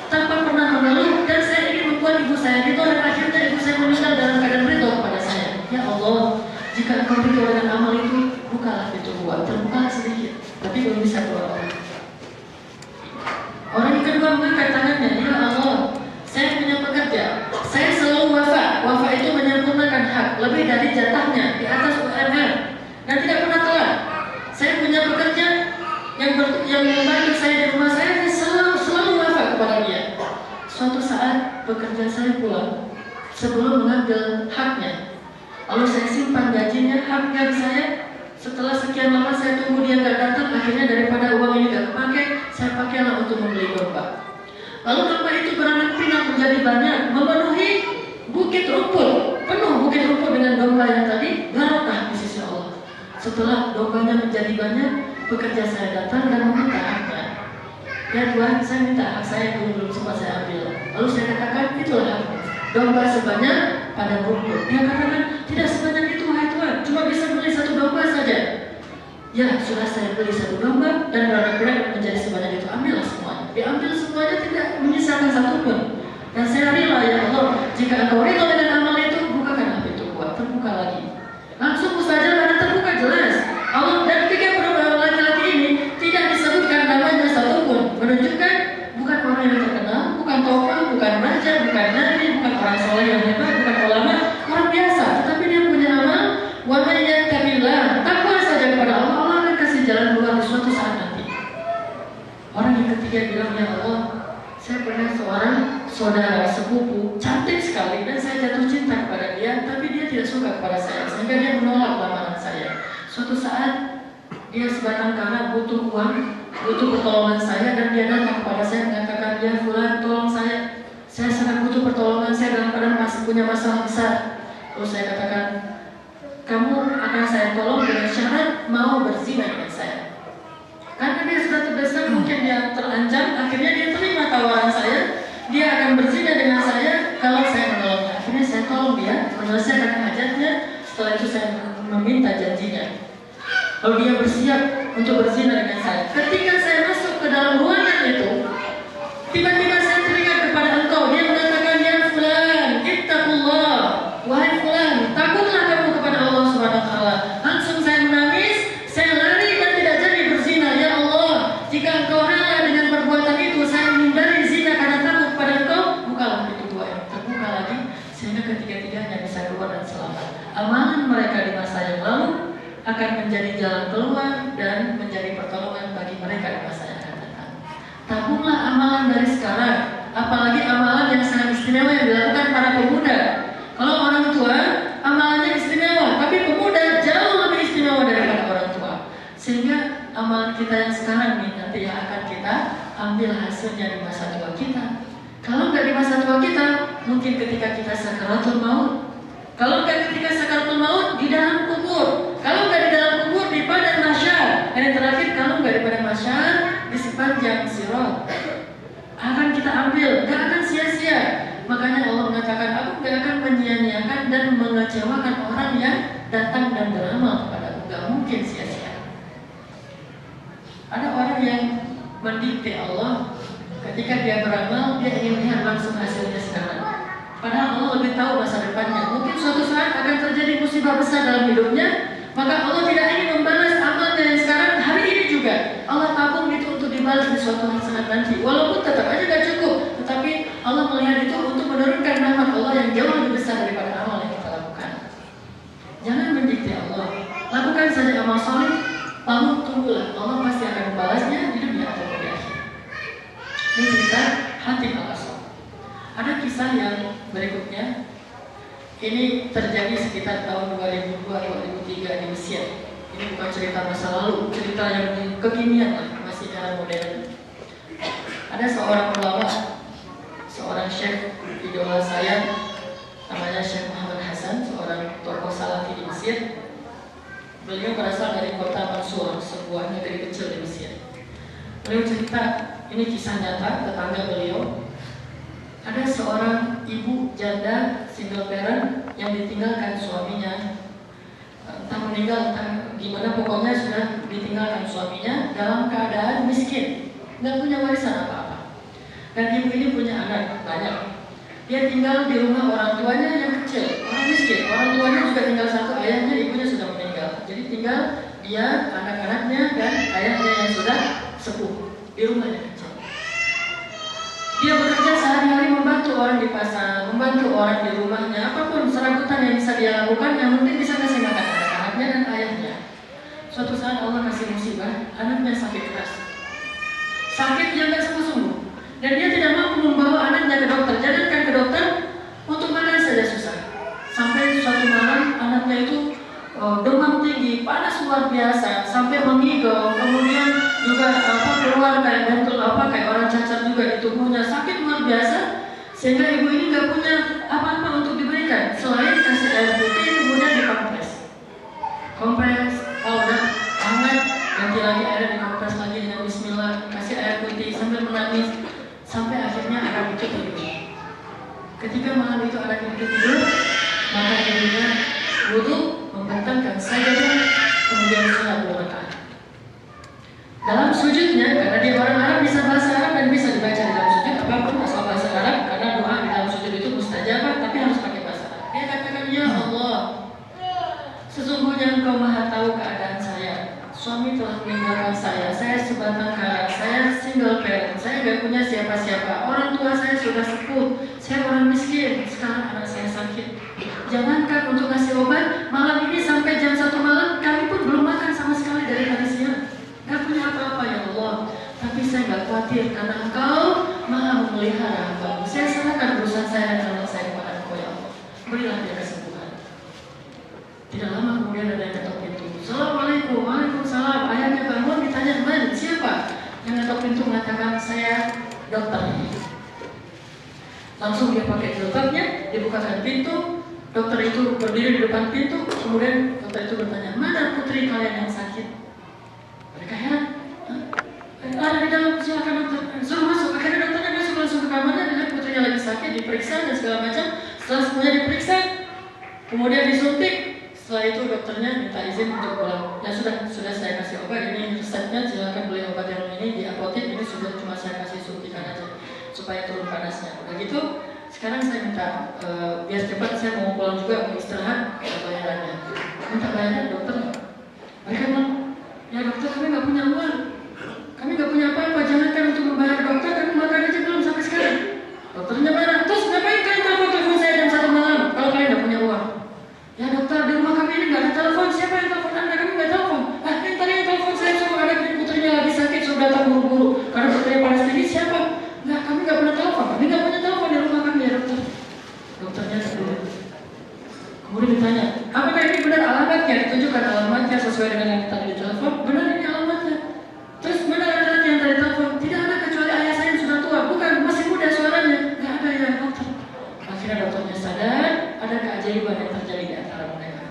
tanpa pernah mengeluh, dan saya ingin membuat ibu saya ridho, dan akhirnya ibu saya meninggal dalam keadaan ridho kepada saya. Ya Allah, jika engkau ridho dengan amal itu, bukalah pintu gua. Terbuka sedikit, tapi belum bisa keluar orang. Orang yang kedua mengangkat tangannya, ya Allah, Saya selalu wafa. Wafa itu menyempurnakan hak lebih dari jatahnya di atas UMR dan tidak pernah telat. Saya punya pekerja yang membantu saya di rumah saya selalu wafa kepada dia. Suatu saat pekerja saya pulang sebelum mengambil haknya. Lalu saya simpan gajinya, hak gaji saya. Setelah sekian lama saya tunggu dia nggak datang, akhirnya daripada uang ini nggak kepake, saya pakailah untuk membeli domba. Lalu domba itu beranak pinak menjadi banyak, memenuhi bukit rumput, penuh bukit rumput dengan domba yang tadi, barokah di sisi Allah. Setelah dombanya menjadi banyak, pekerja saya datang dan meminta haknya. Ya Tuhan, saya minta hak saya belum sempat saya ambil. Lalu saya katakan, itulah hakmu. Domba sebanyak pada rumput. Dia katakan, tidak sebanyak itu, wahai Tuhan, cuma bisa beli satu domba saja. Ya, sudah saya beli satu domba dan beranak-pinak menjadi sebanyak itu. Ambillah semuanya. Diambil semuanya, tidak menyisakan satu pun. Dan saya rela, ya Allah, jika Engkau rela dengan amal itu, bukakan pintu gua, terbuka lagi. Langsung saja karena terbuka jelas. Allah dan tiga laki-laki ini tidak disebutkan namanya satupun, menunjukkan bukan orang yang terkenal, bukan tokoh, bukan raja, bukan nabi, bukan orang soleh yang hebat, bukan ulama, orang biasa. Tetapi dia punya amal, wa may yattaqillah, takwa saja kepada Allah, Allah akan kasih jalan keluar di suatu saat nanti. Orang yang ketiga bilang, ya Allah, saya pernah seorang saudara sepupu cantik sekali dan saya jatuh cinta kepada dia, tapi dia tidak suka kepada saya sehingga dia menolak lamaran saya. Suatu saat dia sebatang kara butuh uang, butuh pertolongan saya dan dia datang kepada saya mengatakan, ya Fulan, tolong saya sangat butuh pertolongan, saya dalam keadaan masih punya masalah besar. Lalu saya katakan, kamu akan saya tolong dengan syarat mau berzina dengan saya. Karena dia sudah terdesak, mungkin dia terancam, akhirnya dia terima tawaran saya. Dia akan berzina dengan saya kalau saya menolongnya. Akhirnya saya tolong dia menyelesaikan hajatnya. Setelah itu saya meminta janjinya. Lalu dia bersiap untuk berzina dengan saya. Ketika saya masuk ke dalam ruangan itu, tiba-tiba saya teringat kepada engkau. Dia mengatakan, ya Fulan, ittaqullah, wahai Fulan, takutlah kamu kepada Allah Subhanahu wa taala. Langsung saya menangis, saya lari dan tidak jadi berzina. Ya Allah, jika engkau rela dengan perbuatan itu, saya menghindari zina karena takut pada engkau. Bukalah pintu gua yang terbuka lagi, sehingga ketiga-tiganya bisa keluar dan selamat. Amalan mereka di masa yang lalu akan menjadi jalan keluar dan menjadi pertolongan bagi mereka di masa yang akan datang. Tabunglah amalan dari sekarang, apalagi amalan yang sangat istimewa yang dilakukan para pemuda. Kalau orang tua, amalannya istimewa, tapi pemuda jauh lebih istimewa daripada orang tua. Sehingga amalan kita yang sekarang nih nanti yang akan kita ambil hasilnya di masa tua kita. Kalau nggak di masa tua kita, mungkin ketika kita sakaratul maut. Kalau nggak ketika sakaratul maut, di dalam kubur. Kalau nggak di dalam kubur, di padang mahsyar. Dan yang terakhir, kalau nggak di padang mahsyar, di sepanjang sirat. Akan kita ambil, nggak akan sia-sia. Makanya Allah mengatakan, aku nggak akan menyia-nyiakan dan mengecewakan orang yang datang dan beramal kepadaku. Nggak mungkin sia-sia. Ada orang yang mendikte Allah. Ketika dia beramal, dia ingin lihat langsung hasilnya sekarang. Padahal Allah lebih tahu masa depannya. Mungkin suatu saat akan terjadi musibah besar dalam hidupnya, maka Allah tidak ingin membalas amalnya yang sekarang hari ini juga. Allah tabung itu untuk dibalas di suatu saat nanti. Walaupun tetap aja gak cukup, tetapi Allah melihat itu untuk menurunkan rahmat Allah yang jauh lebih besar daripada amal yang kita lakukan. Jangan mendikte Allah. Lakukan saja amal soleh, lalu tunggulah. Allah pasti akan membalasnya di dunia atau di akhirat. Ini cerita Hatim al-Aswad. Ada kisah yang berikutnya. Ini terjadi sekitar tahun 2002-2003 di Mesir. Ini bukan cerita masa lalu, cerita yang kekinian lah, masih era modern. Ada seorang ulama, seorang syekh idola saya, namanya Syekh Muhammad Hasan, seorang tokoh salafi di Mesir. Beliau berasal dari kota Mansur, sebuah negeri kecil di Mesir. Beliau cerita, ini kisah nyata tetangga beliau. Ada seorang ibu janda single parent yang ditinggalkan suaminya, entah meninggal entah gimana, pokoknya sudah ditinggalkan suaminya dalam keadaan miskin, nggak punya warisan apa-apa. Dan ibu ini punya anak banyak. Dia tinggal di rumah orang tuanya yang kecil, orang miskin. Orang tuanya juga tinggal satu, ayahnya, ibunya sudah meninggal. Jadi tinggal dia, anak-anaknya, dan ayahnya yang sudah sepuh di rumahnya kecil. Dia bekerja sehari-hari membantu orang di pasar, membantu orang di rumahnya, apapun serabutan yang bisa dia lakukan, yang penting bisa kasih makan anak-anaknya dan ayahnya. Suatu saat Allah kasih musibah, anaknya sakit keras. Sakit yang gak sembuh-sembuh. Dan dia tidak mampu membawa anaknya ke dokter. Jangankan ke dokter, untuk makan saja susah. Sampai suatu malam anaknya itu demam tinggi, panas luar biasa, sampai mengigau, kemudian juga keluar kayak kayak orang cacat juga di tubuhnya, sakit luar biasa, sehingga ibu ini nggak punya apa-apa untuk diberikan selain kasih air putih, kemudian dikompres. Kompres, kalau udah hangat, ganti lagi airnya, dikompres lagi dengan Bismillah, kasih air putih sambil menangis, sampai akhirnya anak itu tidur. Ketika malam itu anak itu tidur, maka ibunya wudhu, membentangkan sajadah, kemudian sholat 2 rakaat. Dalam sujudnya, karena dia orang Arab bisa bahasa Arab dan bisa dibaca dalam sujud apapun asal bahasa Arab, karena doa di dalam sujud itu mustajabah, tapi harus pakai bahasa Arab. Dia katakan, ya Allah, sesungguhnya Engkau maha tahu keadaan saya. Suami telah meninggalkan saya sebatang kara, saya single parent, saya gak punya siapa-siapa. Orang tua saya sudah sepuh, saya orang miskin, sekarang anak saya sakit. Jangankan untuk ngasih obat, malam ini sampai jam 1 malam kami pun belum makan sama sekali dari tadi siang. Gak punya apa-apa ya Allah. Tapi saya gak khawatir karena Engkau maha memelihara Engkau. Saya serahkan urusan saya dan anak saya kepada Engkau ya Allah. Berilah dia kesembuhan. Tidak lama kemudian ada yang ketok pintu. Assalamualaikum, waalaikumsalam. Ayahnya bangun ditanya, man, siapa? Yang ketok pintu mengatakan, saya dokter. Langsung dia pakai jilbabnya, dibukakan pintu. Dokter itu berdiri di depan pintu, kemudian dokter itu bertanya, mana putri kalian yang sakit? Mereka heran, ada di dalam, silakan dokter, suruh masuk. Akhirnya dokternya masuk langsung ke kamarnya, dengan putrinya lagi sakit, diperiksa dan segala macam. Setelah semuanya diperiksa, kemudian disuntik. Setelah itu dokternya minta izin untuk pulang. Ya sudah saya kasih obat, ini resepnya, silakan beli obat yang ini di apotek, ini sudah cuma saya kasih suntikan aja supaya turun panasnya. Udah gitu. Sekarang saya minta, biar cepat saya mau pulang juga, mau istirahat, bayarannya. Minta bayaran dokter. Mereka bilang, ya dokter kami nggak punya uang. Kami nggak punya apa-apa, jangankan untuk membayar dokter, kami makan aja belum sampai sekarang. Dokternya mana? Terus ngapain kalian telepon saya jam 1 malam kalau kalian nggak punya uang? Ya dokter, di rumah kami ini nggak ada telepon, siapa yang telepon Anda? Kami nggak telepon. Yang tadi yang telepon saya suruh ada putrinya lagi sakit, suruh datang buru-buru. Karena putrinya panas tinggi, siapa? Nggak, kami nggak pernah telepon, kami nggak punya telepon di rumah kami ya dokter. Dokternya terus. Kemudian ditanya, apakah ini benar alamatnya? Ditunjukkan alamatnya sesuai dengan yang tadi ditelepon. Benar ini alamatnya. Terus benar laki-laki yang tadi telepon? Tidak ada kecuali ayah saya yang sudah tua. Bukan, masih muda suaranya. Nggak ada ya dokter. Akhirnya dokternya sadar ada keajaiban yang terjadi di antara mereka.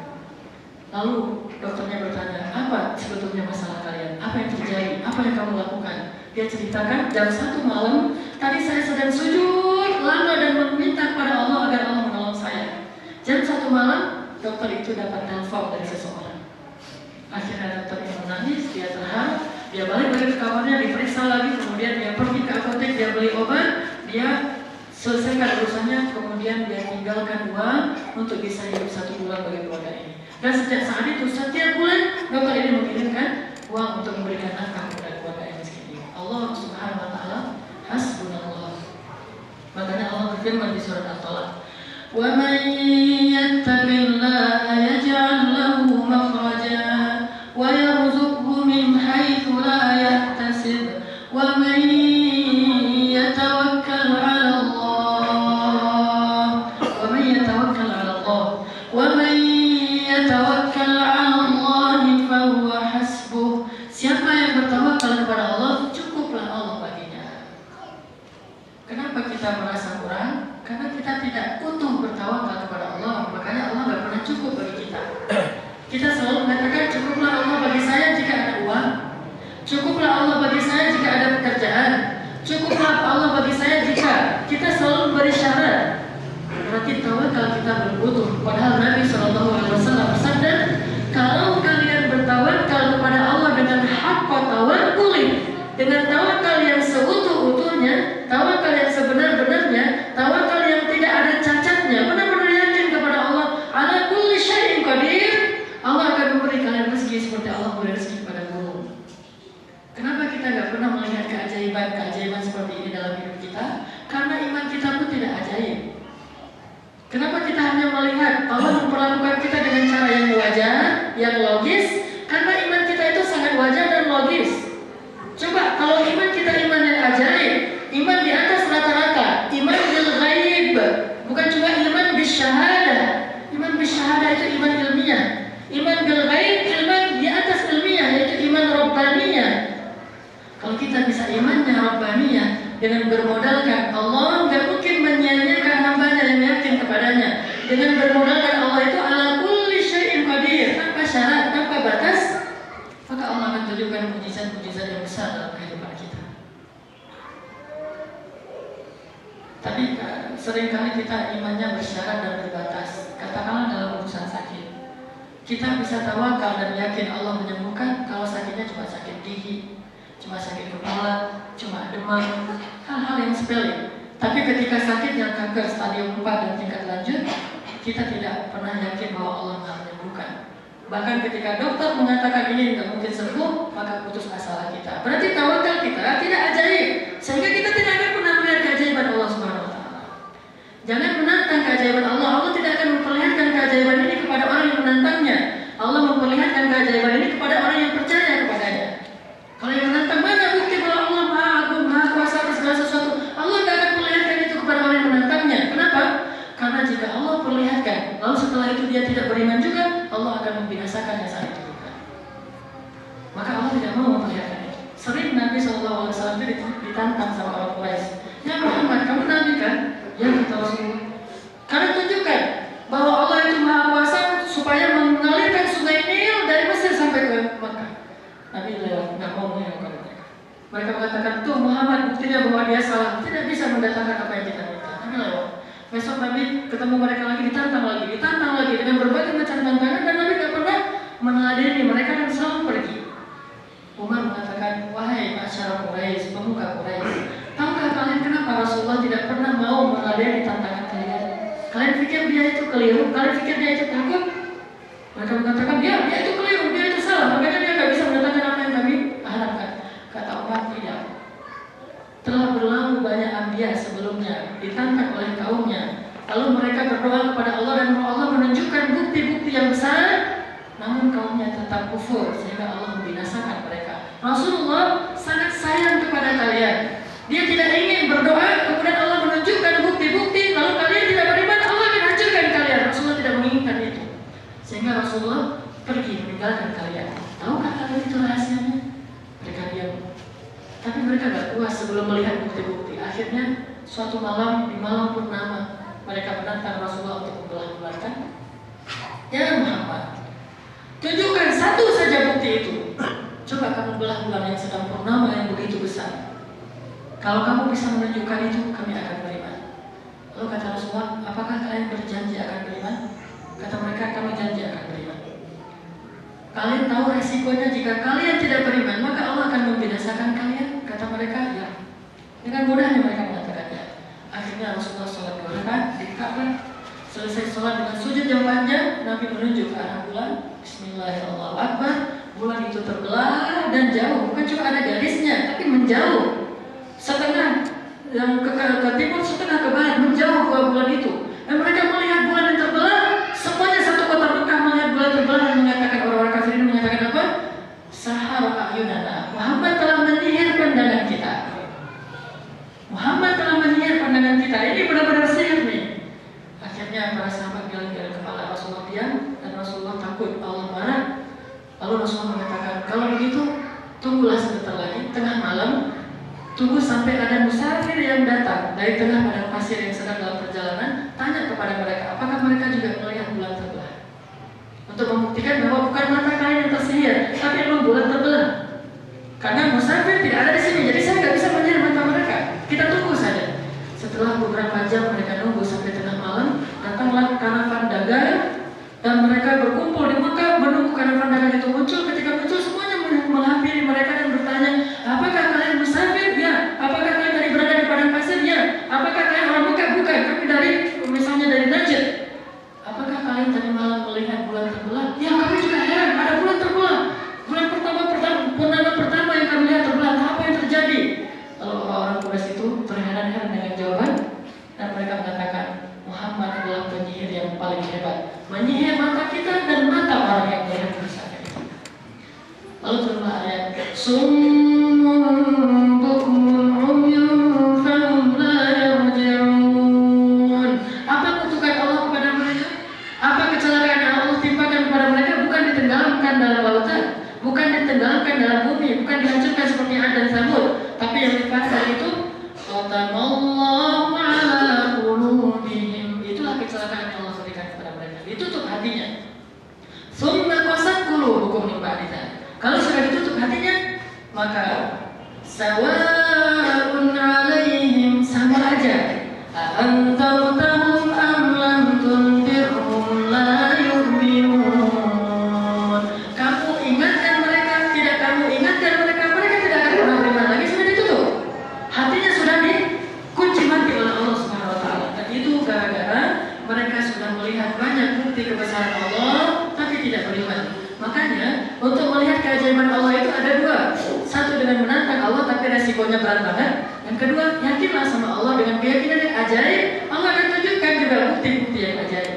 Lalu dokternya bertanya, apa sebetulnya masalah kalian? Apa yang terjadi? Apa yang kamu lakukan? Dia ceritakan, jam 1 malam tadi saya sedang sujud lama dan meminta kepada Allah agar Allah menolong saya. Jam 1 malam dokter itu dapat telepon dari seseorang. Akhirnya dokter itu menangis, dia terharu, dia balik ke kamarnya, diperiksa lagi, kemudian dia pergi ke apotek, dia beli obat, dia selesaikan urusannya, kemudian dia tinggalkan uang untuk bisa hidup 1 bulan bagi keluarga ini. Dan sejak saat itu, setiap bulan dokter ini mengirimkan uang untuk memberikan nafkah kepada keluarga yang miskin ini. Allah Subhanahu wa Ta'ala hasbunallah. Makanya Allah berfirman di surat At-Talaq, "Wa man yattaqillaha yaj'al lahu makhraja wa yarzuqhu min haitsu la yahtasib wa man yatawakkal 'ala Allah wa man yatawakkal 'ala Allah wa man yatawakkal 'ala Allah fa huwa hasbuh." Siapa yang bertawakal kepada Allah, cukuplah Allah baginya. Kenapa kita merasa kurang? Karena kita tidak utuh bertawakal kepada Allah. Makanya Allah gak pernah cukup bagi kita. Kita selalu mengatakan, cukuplah Allah bagi saya jika ada uang, cukuplah Allah bagi saya jika ada pekerjaan, cukuplah Allah bagi saya jika kita selalu beri syarat. Berarti tawakal kita berbutuh. Padahal Nabi SAW bersabda, kalau kalian bertawakal kepada Allah dengan haqqa tawakkuli, dengan tawakal yang seutuh-utuhnya, tawakal yang sebenar-benarnya, tawakal yang tidak ada cacatnya, benar-benar yakin kepada Allah, ala kulli syai'in qadir, Allah akan memberi kalian rezeki seperti Allah memberi rezeki kepada burung. Kenapa kita nggak pernah melihat keajaiban seperti ini dalam hidup kita? Karena iman kita pun tidak ajaib. Dengan bermodalkan Allah, nggak mungkin menyia-nyiakan hambanya yang yakin kepadanya. Dengan bermodalkan Allah itu ala kulli syai'in qadir, tanpa syarat, tanpa batas, maka Allah akan tunjukkan mujizat-mujizat yang besar dalam kehidupan kita. Tapi seringkali kita imannya bersyarat dan berbatas. Katakanlah dalam urusan sakit, kita bisa tawakal dan yakin Allah menyembuhkan kalau sakitnya cuma sakit gigi, cuma sakit kepala, cuma demam, hal-hal yang sepele. Tapi ketika sakitnya kanker stadium 4 dan tingkat lanjut, kita tidak pernah yakin bahwa Allah Maha menyembuhkan. Bahkan ketika dokter mengatakan ini tidak mungkin sembuh, maka putus asa kita. Berarti tawakal kita tidak ajaib, sehingga kita tidak akan pernah melihat keajaiban Allah Subhanahu wa taala. Jangan menantang keajaiban Allah. Allah tidak akan memperlihatkan keajaiban ini kepada orang yang menantangnya. Allah memperlihatkan keajaiban ini kepada orang yang percaya kepadanya. Kalau yang menantang, mana bukti bahwa Allah Maha Agung, Maha Kuasa atas segala sesuatu? Allah tidak akan perlihatkan itu kepada orang yang menantangnya. Kenapa? Karena jika Allah perlihatkan, lalu setelah itu dia tidak beriman juga, Allah akan membinasakannya saat itu juga. Maka Allah tidak mau memperlihatkan itu. Sering Nabi SAW itu ditantang sama orang Quraisy. Ya Muhammad, kamu Nabi kan? Ya kata Rasulullah. Karena tunjukkan bahwa Allah itu Maha Kuasa supaya mengalirkan sungai Nil dari Mesir sampai ke Mekah. Nabi tidak mau mendengarkan mereka. Mereka mengatakan, tuh Muhammad buktinya bahwa dia salah, tidak bisa mendatangkan apa yang kita minta. Nabi lewat. Besok Nabi ketemu mereka lagi, ditantang lagi dengan berbagai macam tantangan, dan Nabi tidak pernah meneladani mereka dan selalu pergi. Umar mengatakan, wahai masyarakat Quraisy, pemuka Quraisy, tahukah kalian kenapa Rasulullah tidak pernah mau meneladani tantangan kalian? Kalian pikir dia itu keliru? Kalian pikir dia itu takut? Mereka mengatakan, dia itu keliru, dia itu salah, makanya dia tidak bisa mendatangkan apa yang kami harapkan. Kata Umar, tidak. Telah berlalu banyak anbiya sebelumnya, ditantang oleh kaumnya. Lalu mereka berdoa kepada Allah dan Allah menunjukkan bukti-bukti yang besar, namun kaumnya tetap kufur sehingga Allah membinasakan mereka. Rasulullah sangat sayang kepada kalian. Dia tidak ingin berdoa kemudian Allah menunjukkan bukti-bukti lalu kalian tidak beriman, Allah akan hancurkan kalian. Rasulullah tidak menginginkan itu. Sehingga Rasulullah pergi meninggalkan kalian. Tahukah kalian itu rahasianya? Mereka diam. Tapi mereka gak puas sebelum melihat bukti-bukti. Akhirnya suatu malam, di malam purnama, mereka menantang Rasulullah untuk membelah-belahkan. Ya Muhammad, tunjukkan satu saja bukti itu. Coba kamu belah bulan yang sedang purnama yang begitu besar. Kalau kamu bisa menunjukkan itu, kami akan beriman. Lalu kata Rasulullah, apakah kalian berjanji akan beriman? Kata mereka, kami janji akan beriman. Kalian tahu resikonya jika kalian tidak beriman, maka Allah akan membinasakan kalian. Kata mereka, ya. Dengan mudahnya mereka mengatakan ya. Akhirnya Rasulullah sholat 2 rakaat di Ka'bah. Selesai sholat dengan sujud yang panjang, Nabi menunjuk ke arah bulan. Bismillahirrahmanirrahim. Bulan itu terbelah dan jauh. Bukan cuma ada garisnya, tapi menjauh. Setengah yang ke timur, setengah ke barat, menjauh ke bulan itu. Dan mereka melihat bulan yang terbelah. Semuanya satu kota Mekah melihat bulan terbelah dan mengatakan, orang-orang kafir ini mengatakan apa? Sahara a'yunana. Muhammad telah menyihir pandangan kita. Muhammad telah menyihir pandangan kita. Ini benar-benar sihir nih. Akhirnya para sahabat geleng-geleng kepala, Rasulullah diam dan Rasulullah takut Allah marah. Lalu Rasulullah mengatakan, kalau begitu tunggulah sebentar lagi, tengah malam, tunggu sampai ada musafir yang datang dari tengah padang pasir yang sedang dalam perjalanan. Tanya kepada mereka, apakah mereka juga melihat bulan terbelah? Untuk membuktikan bahwa bukan mata kalian yang tersihir, tapi memang bulan terbelah. Karena musafir tidak ada di sini, jadi saya nggak bisa menyihir mata mereka. Kita tunggu saja. Setelah beberapa jam mereka nunggu sampai tengah malam, datanglah karavan dagang dan mereka berkumpul di Mekah menunggu karavan dagang itu muncul. Ketika muncul semuanya menghampiri mereka dan bertanya, apakah kalian musafir? Ya. Apakah kalian tadi berada di padang pasir? Ya. Apakah kalian orang Mekah? Bukan. Kami dari misalnya dari Najd. Apakah kalian tadi malam melihat bulan terbelah? Ya, kami juga heran. Ada bulan terbelah. Bulan purnama pertama yang kami lihat terbelah. Apa yang terjadi? Lalu orang-orang Quraisy itu terheran-heran dengan jawaban dan mereka mengatakan, Muhammad adalah penyihir yang paling hebat, menyihir mata kita dan mata orang yang melihat bersama kita. Lalu turunlah ayat Summun bukmun umyun fahum la yarji'un. Apa kutukan Allah kepada mereka? Apa kecelakaan yang Allah timpakan kepada mereka? Bukan ditenggelamkan dalam lautan, bukan ditenggelamkan dalam bumi, bukan dihancurkan seperti Ad dan Samud, tapi yang dipasang itu mengerti kebesaran Allah tapi tidak beriman. Makanya untuk melihat keajaiban Allah itu ada dua. Satu dengan menantang Allah tapi resikonya berat banget. Yang kedua, yakinlah sama Allah dengan keyakinan yang ajaib. Allah akan tunjukkan juga bukti-bukti yang ajaib.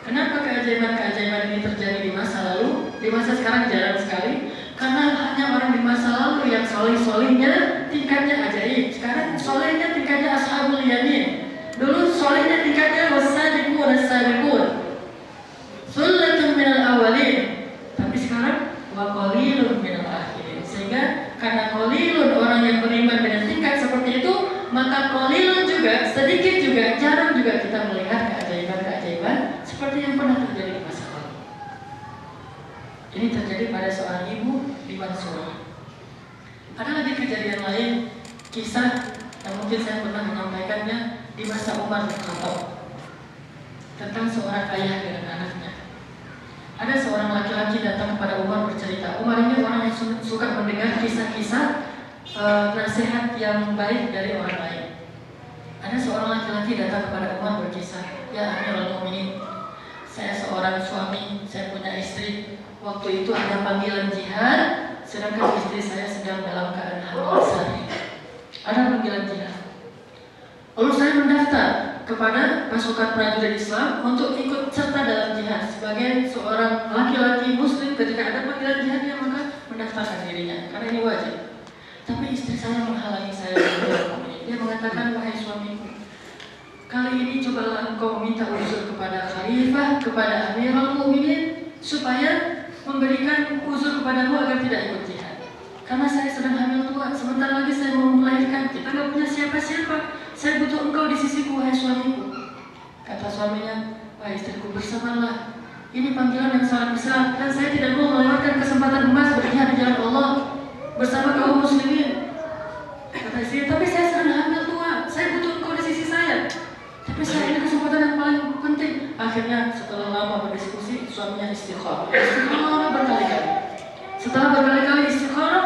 Kenapa keajaiban-keajaiban ini terjadi di masa lalu? Di masa sekarang jarang sekali. Karena hanya orang di masa lalu yang soleh-solehnya tingkatnya ajaib. Sekarang solehnya tingkatnya ashabul yamin. Dulu solehnya tingkatnya wasabiqun. Sullatun minal awalin. Tapi sekarang wa qalilun minal akhirin. Sehingga karena qalilun orang yang beriman dengan tingkat seperti itu, maka qalilun juga, sedikit juga, jarang juga kita melihat keajaiban-keajaiban seperti yang pernah terjadi di masa lalu. Ini terjadi pada seorang ibu di Mansurah. Ada lagi kejadian lain, kisah yang mungkin saya pernah menyampaikannya di masa Umar bin Khattab tentang seorang ayah dengan anaknya. Ada seorang laki-laki datang kepada Umar bercerita. Umar ini orang yang suka mendengar kisah-kisah nasihat yang baik dari orang lain. Ada seorang laki-laki datang kepada Umar berkisah, "Ya Amirul Mukminin, saya seorang suami, saya punya istri. Waktu itu ada panggilan jihad, sedangkan istri saya sedang dalam keadaan hamil sehari. Ada panggilan jihad. Lalu saya mendaftar kepada pasukan prajurit Islam untuk ikut serta dalam jihad. Sebagai seorang laki-laki muslim, ketika ada panggilan jihadnya maka mendaftarkan dirinya, karena ini wajib. Tapi istri saya menghalangi saya. Dia mengatakan, wahai suamiku, kali ini cobalah engkau minta uzur kepada khalifah, kepada Amirul Mukminin, supaya memberikan uzur kepadamu agar tidak ikut jihad. Karena saya sedang hamil tua, sebentar lagi saya mau melahirkan, kita nggak punya siapa-siapa. Saya butuh engkau di sisiku, wahai suamiku. Kata suaminya, wahai istriku, bersabarlah. Ini panggilan yang sangat besar dan saya tidak mau melewatkan kesempatan emas berjihad di jalan Allah bersama kaum muslimin. Kata istri, tapi saya sedang hamil tua, saya butuh engkau di sisi saya. Tapi saya ini kesempatan yang paling penting. Akhirnya setelah lama berdiskusi, suaminya istikharah. Istikharah berkali-kali. Setelah berkali-kali istikharah,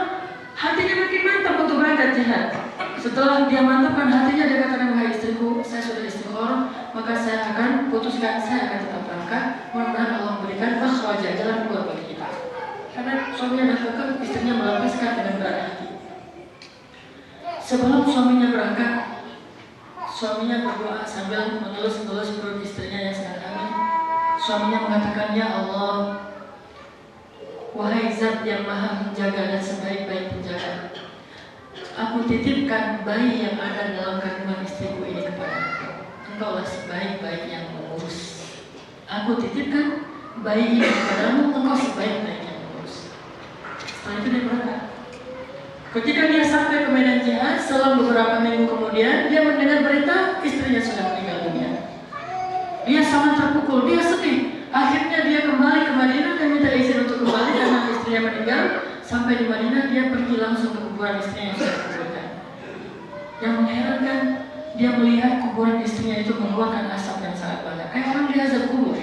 hatinya makin mantap untuk berangkat jihad. Setelah dia mantapkan hatinya, dia katakan, wahai istriku, saya sudah istikharah, maka saya akan putuskan, saya akan tetap berangkat. Mudah-mudahan Allah memberikan makhraja, jalan keluar bagi kita. Karena suaminya dah kekeh, istrinya melepaskan dengan berat hati. Sebelum suaminya berangkat, suaminya berdoa sambil mengelus-ngelus perut istrinya yang sedang hamil. Suaminya mengatakan, ya Allah, wahai Zat yang maha menjaga dan sebaik-baik penjaga, aku titipkan bayi yang ada dalam kandungan istriku ini kepadamu. Engkaulah sebaik-baik yang mengurus. Aku titipkan bayi ini kepadamu, engkau sebaik-baik yang mengurus. Setelah itu dia berangkat. Ketika dia sampai ke medan jihad, selang beberapa minggu kemudian, dia mendengar berita istrinya sudah meninggal dunia. Dia sangat terpukul, dia sedih. Akhirnya dia kembali ke Madinah dan minta izin untuk kembali karena istrinya meninggal. Sampai di Madinah, dia pergi langsung ke kuburan istrinya yang sudah dikuburkan. Yang mengherankan, dia melihat kuburan istrinya itu mengeluarkan asap yang sangat banyak, kayak orang di azab kubur.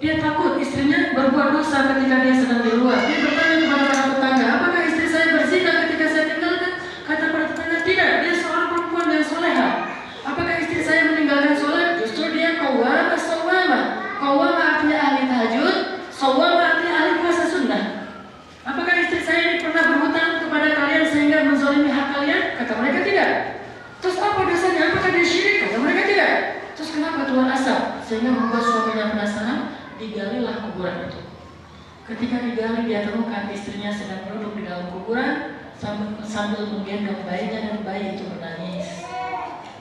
Dia takut istrinya berbuat dosa ketika dia sedang di luar. Dia bertanya kepada para tetangga, apakah istri saya berzina ketika saya tinggalkan? Kata para tetangga, tidak, dia seorang perempuan yang soleha. Apakah istri saya meninggalkan sholat? Justru dia qawwamah sawwamah. Qawwamah artinya ahli tahajud, sawwamah artinya ahli puasa sunnah. Apakah istri saya ini pernah berhutang kepada kalian sehingga menzalimi hak kalian? Kata mereka tidak. Terus apa dosanya? Apakah dia syirik? Kata mereka tidak. Terus kenapa keluar asap? Sehingga membuat suaminya penasaran, digalilah kuburan itu. Ketika digali, dia temukan istrinya sedang duduk di dalam kuburan sambil menggendong bayinya dan bayi itu menangis.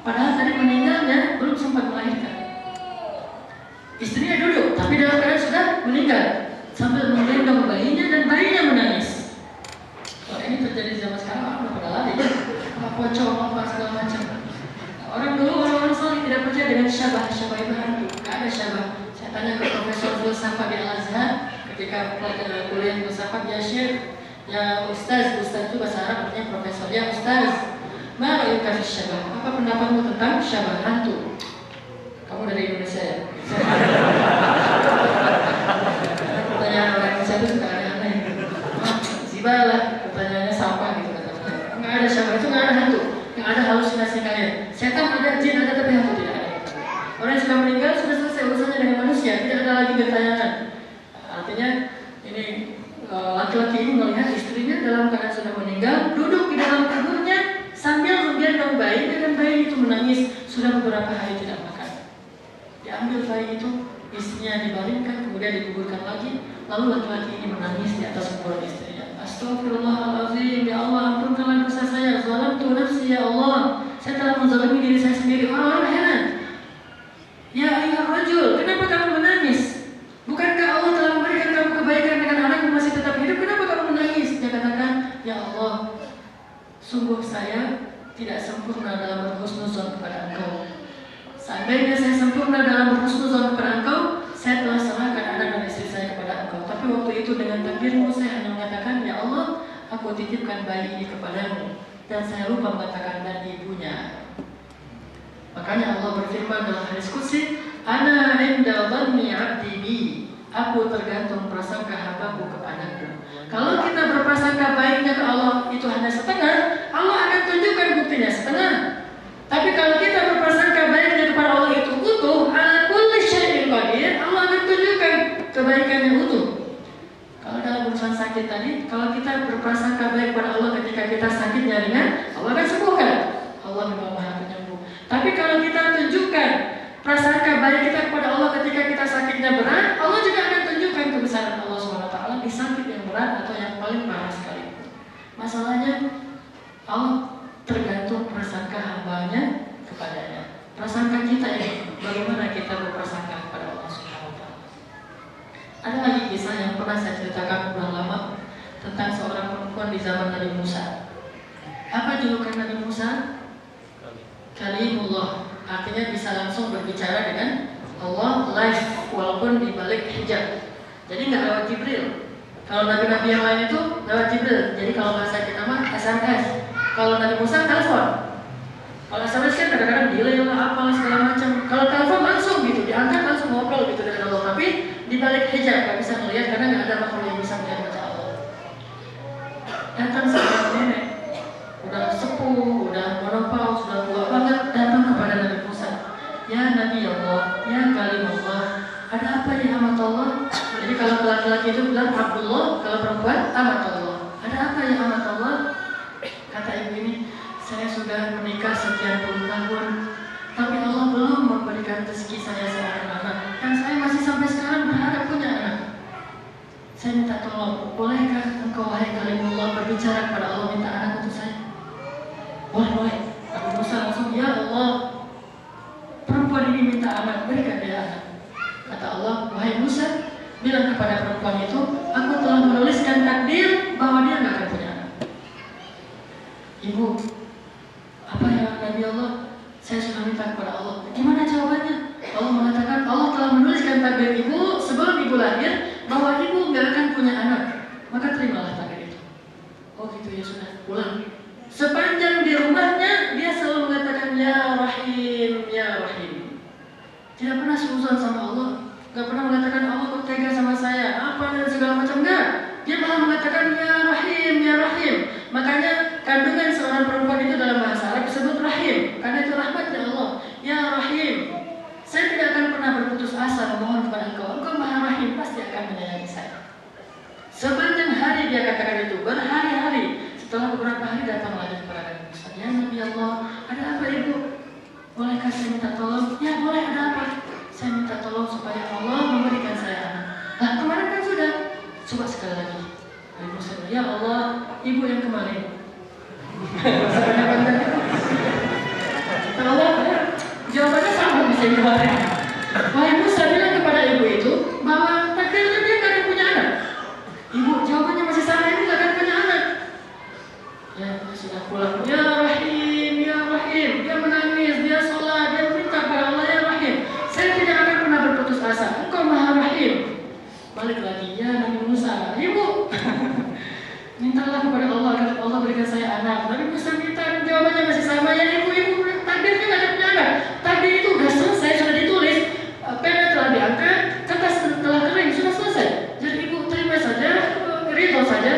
Padahal tadi meninggalnya belum sempat melahirkan. Istrinya duduk, tapi dalam keadaan sudah meninggal, sambil menggendong bayinya dan bayinya menangis. Kalau ini terjadi di zaman sekarang, orang udah pada lari, pocong, apa segala macam. Orang dulu, orang-orang saleh tidak percaya dengan syabah itu hantu. Gak ada syabah. Saya tanya ke Profesor filsafat di Al-Azhar ketika kuliah filsafat, ya Syekh, ya Ustaz itu bahasa Arab artinya profesor. Ya Ustaz, ma ra'yuka fi syabah? Apa pendapatmu tentang syabah hantu? Kamu dari Indonesia ya? Pertanyaan orang Indonesia itu suka aneh-aneh. Zibalah, pertanyaannya sampah gitu kata saya. Nggak ada syabah, itu nggak ada hantu. Yang ada halusinasi kalian. Setan ada, jin ada, tapi hantu tidak ada. Orang yang sudah meninggal sudah selesai urusannya dengan sekali gentayangan. Artinya ini laki-laki ini melihat istrinya dalam keadaan sudah meninggal, duduk di dalam kuburnya sambil menggendong bayi, dan bayi itu menangis sudah beberapa hari tidak makan. Diambil bayi itu, istrinya dibaringkan, kemudian dikuburkan lagi, lalu laki-laki ini menangis di atas kuburan istrinya. Astagfirullahaladzim, ya Allah ampunkanlah dosa saya, zalamtu nafsi ya Allah, saya telah menzalimi diri saya sendiri. Orang-orang heran, ya ayuhar rajul, kenapa kamu menangis? Bukankah Allah telah memberikan kamu kebaikan dengan anakmu masih tetap hidup, kenapa kamu menangis? Dia katakan, ya Allah, sungguh saya tidak sempurna dalam berhusnuzon kepada Engkau. Seandainya saya sempurna dalam berhusnuzon kepada Engkau, saya telah serahkan anak dan istri saya kepada Engkau. Tapi waktu itu dengan takdirmu saya hanya mengatakan, ya Allah, aku titipkan bayi ini kepadamu, dan saya lupa mengatakan dan ibunya. Makanya Allah berfirman dalam hadis qudsi, Ana inda dhanni 'abdi bi. Aku tergantung prasangka hambaku kepadaku. Kalau kita berprasangka baiknya ke Allah itu hanya setengah, Allah akan tunjukkan buktinya setengah. Tapi kalau kita berprasangka baiknya kepada Allah itu utuh, ala kulli syai'in qadir, Allah akan tunjukkan kebaikannya utuh. Kalau dalam urusan sakit tadi, kalau kita berprasangka baik kepada Allah ketika kita sakitnya ringan, Allah akan sembuhkan. Allah memang Maha Penyembuh. Tapi kalau kita tunjukkan prasangka baik kita kepada Allah ketika kita sakitnya berat, Allah juga akan tunjukkan kebesaran Allah SWT di sakit yang berat atau yang paling parah sekali. Masalahnya Allah tergantung prasangka hambanya kepadanya. Prasangka kita ini, bagaimana kita berprasangka kepada Allah SWT. Ada lagi kisah yang pernah saya ceritakan sudah lama tentang seorang perempuan di zaman Nabi Musa. Apa julukan Nabi Musa? Kalimullah. Artinya bisa langsung berbicara dengan Allah live walaupun di balik hijab. Jadi nggak lewat Jibril. Kalau nabi-nabi yang lain itu lewat Jibril. Jadi kalau bahasa kita mah SMS. Kalau Nabi Musa telepon. Kalau SMS kan kadang-kadang delay lah apalah segala macam. Kalau telepon langsung gitu, diangkat langsung ngobrol gitu dengan Allah. Tapi di balik hijab nggak bisa melihat karena nggak ada makhluk yang bisa melihat wajah Allah. Datang seorang nenek, udah sepuh, udah menopause, sudah tua banget, datang kepada Nabi Musa. Ya Nabi Allah, ya Kalimullah, ada apa ya amat Allah? Jadi kalau laki-laki itu bilang Abdullah, kalau perempuan amat Allah. Ada apa ya amat Allah? Kata ibu ini, saya sudah menikah sekian puluh tahun, tapi Allah belum memberikan rezeki saya seorang anak, dan saya masih sampai sekarang berharap punya anak. Saya minta tolong, bolehkah engkau wahai Kalimullah berbicara kepada Allah minta anak untuk saya? Boleh. Nabi Musa langsung, ya Allah, perempuan ini minta anak, berikan dia anak. Kata Allah, wahai Musa, bilang kepada perempuan itu, aku telah menuliskan takdir bahwa dia nggak akan punya anak. Ibu, apa ya Nabi Allah? Saya sudah minta kepada Allah. Gimana jawabannya? Allah mengatakan, Allah telah menuliskan takdir ibu sebelum ibu lahir bahwa ibu nggak akan punya anak. Maka terimalah takdir itu. Oh gitu ya sudah, pulang. Sepanjang di rumahnya dia selalu mengatakan ya Rahim, ya Rahim. Tidak pernah suuzon sama Allah, nggak pernah mengatakan Allah kok tega sama saya, apa dan segala macam, enggak. Dia malah mengatakan ya Rahim, ya Rahim. Makanya kandungan seorang perempuan itu dalam bahasa Arab disebut Rahim, karena itu rahmatnya Allah. Ya Rahim, saya tidak akan pernah berputus asa memohon kepada Engkau. Engkau Maha Rahim, pasti akan menyayangi saya. Sepanjang hari dia katakan itu, berhari-hari. Setelah beberapa hari datang lagi kepada Nabi Musa. Ya Nabi Allah, ada apa ibu? Bolehkah saya minta tolong? Ya boleh, ada apa? Saya minta tolong supaya Allah memberikan saya anak. Nah kemarin kan sudah. Coba sekali lagi. Nabi Musa, ya Allah, ibu yang kemarin. Sebenarnya kata Allah, jawabannya sama bisa yang kemarin. Wahai Musa bilang kepada ibu itu bahwa takdirnya dia nggak akan punya anak. Ibu jawabannya masih sama, ibu nggak akan punya anak. Ya sudah pulang. Ya Rahim, ya Rahim. Dia menangis, dia sholat, dia minta kepada Allah ya Rahim. Saya tidak akan pernah berputus asa. Engkau Maha Rahim. Balik lagi, ya Nabi Musa. Ibu, mintalah kepada Allah agar Allah berikan saya anak. Nabi Musa minta, jawabannya masih sama. Ya ibu, takdirnya nggak ada punya anak. Takdir itu sudah selesai, sudah ditulis. Pena telah diangkat, kertas telah kering, sudah selesai. Jadi ibu terima saja, ridho saja.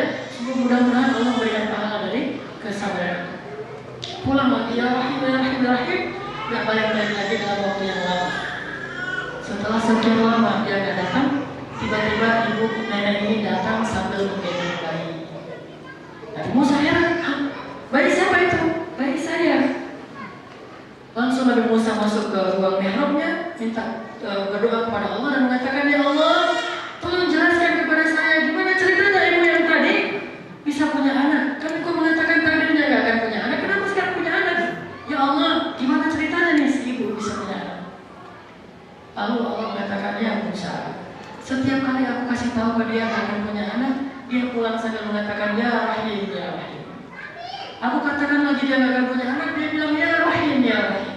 Mudah-mudahan Allah memberikan pahala dari kesabaran. Pulang lagi, ya Rahim, ya Rahim, ya Rahim. Gak balik lagi dalam waktu yang lama. Setelah sekian lama dia nggak datang, tiba-tiba ibu nenek ini datang sambil menggendong bayi. Nabi Musa heran, bayi siapa itu? Bayi saya. Langsung Nabi Musa masuk ke ruang mihrabnya, minta berdoa kepada Allah dan mengatakan, ya Allah, tolong jelaskan kepada saya gimana ceritanya ibu yang tadi bisa punya anak. Kan kau mengatakan takdirnya gak akan punya anak, kenapa sekarang punya anak? Ya Allah, gimana ceritanya nih si ibu bisa punya anak? Lalu Allah mengatakan, ya Musa, setiap kali aku kasih tahu ke dia gak akan punya anak, dia pulang sambil mengatakan, ya Rahim, ya Rahim. Aku katakan lagi dia gak akan punya anak, dia bilang, ya Rahim, ya Rahim.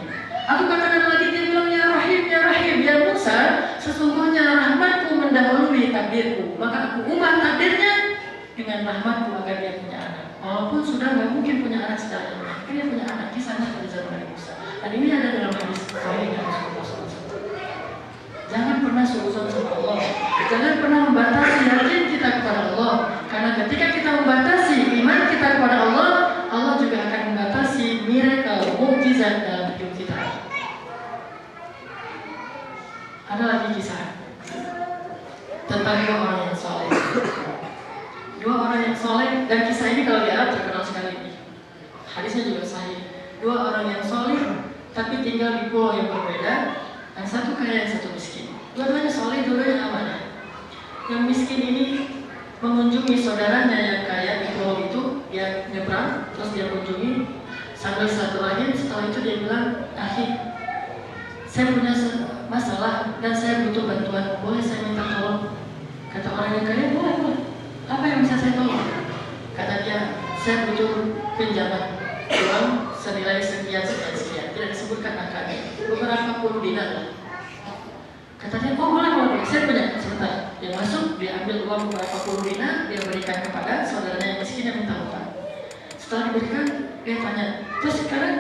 Aku katakan lagi, dia bilang, ya Rahim, ya Rahim. Ya Musa, sesungguhnya rahmatku mendahului takdirku, maka aku ubah takdirnya dengan rahmatku agar dia punya anak. Walaupun sudah gak mungkin punya anak secara ilmiah, dia punya anak, kisahnya pada zaman Nabi Musa. Dan ini ada dalam hadis sahih yang Rasulullah SAW. Jangan pernah suuzon sama Allah. Jangan pernah membatasi yakin kita kepada Allah. Karena ketika kita membatasi iman kita kepada Allah, Allah juga akan membatasi miracle, mukjizat dalam hidup kita. Ada lagi kisah tentang dua orang yang soleh. Dua orang yang soleh, dan kisah ini kalau di Arab terkenal sekali. Hadisnya juga sahih. Dua orang yang soleh, tapi tinggal di pulau yang berbeda. Yang satu kaya, yang satu miskin. Dua-duanya soleh, dua-duanya amanah. Yang miskin ini mengunjungi saudaranya yang kaya di pulau itu. Dia nyebrang, terus dia kunjungi sambil silaturahim. Setelah itu dia bilang, saya punya masalah dan saya butuh bantuan. Boleh saya minta tolong? Kata orang yang kaya, boleh. Apa yang bisa saya tolong? Kata dia, saya butuh pinjaman uang senilai sekian. Tidak disebutkan angkanya, beberapa puluh dinar lah. Katanya, oh boleh, saya punya. Sebentar, dia masuk, dia ambil uang beberapa puluh dinar, dia berikan kepada saudaranya yang miskin yang minta utang. Setelah diberikan, dia tanya, terus sekarang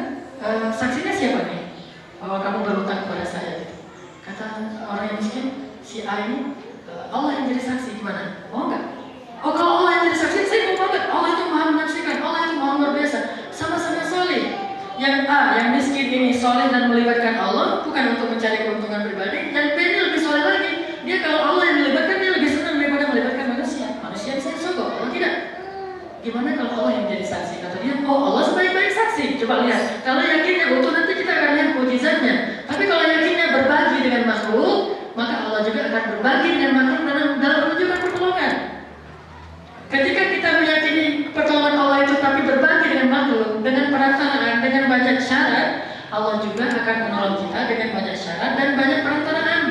saksinya siapa nih? Bahwa kamu berutang kepada saya. Kata orang yang miskin, si A ini, Allah yang jadi saksi, gimana? Mau nggak? Oh, kalau Allah yang jadi saksi, saya mau banget. Allah itu maha menyaksikan, Allah itu maha luar biasa. Sama-sama soleh. Yang A, yang miskin ini soleh dan melibatkan Allah, bukan untuk mencari keuntungan pribadi. Yang B ini lebih soleh lagi. Dia kalau Allah yang melibatkan, dia lebih senang daripada melibatkan manusia. Manusia bisa sogok, Allah tidak. Gimana kalau Allah yang jadi saksi? Kata dia, oh Allah sebaik-baik saksi. Coba lihat, kalau yakinnya utuh nanti kita akan lihat mukjizatnya. Tapi kalau yakinnya berbagi dengan makhluk, maka Allah juga akan berbagi dengan makhluk dalam menunjukkan pertolongan. Ketika kita meyakini pertolongan Allah itu tapi berbagi dengan makhluk, dengan perantaraan, dengan banyak syarat, Allah juga akan menolong kita dengan banyak syarat dan banyak perantaraan.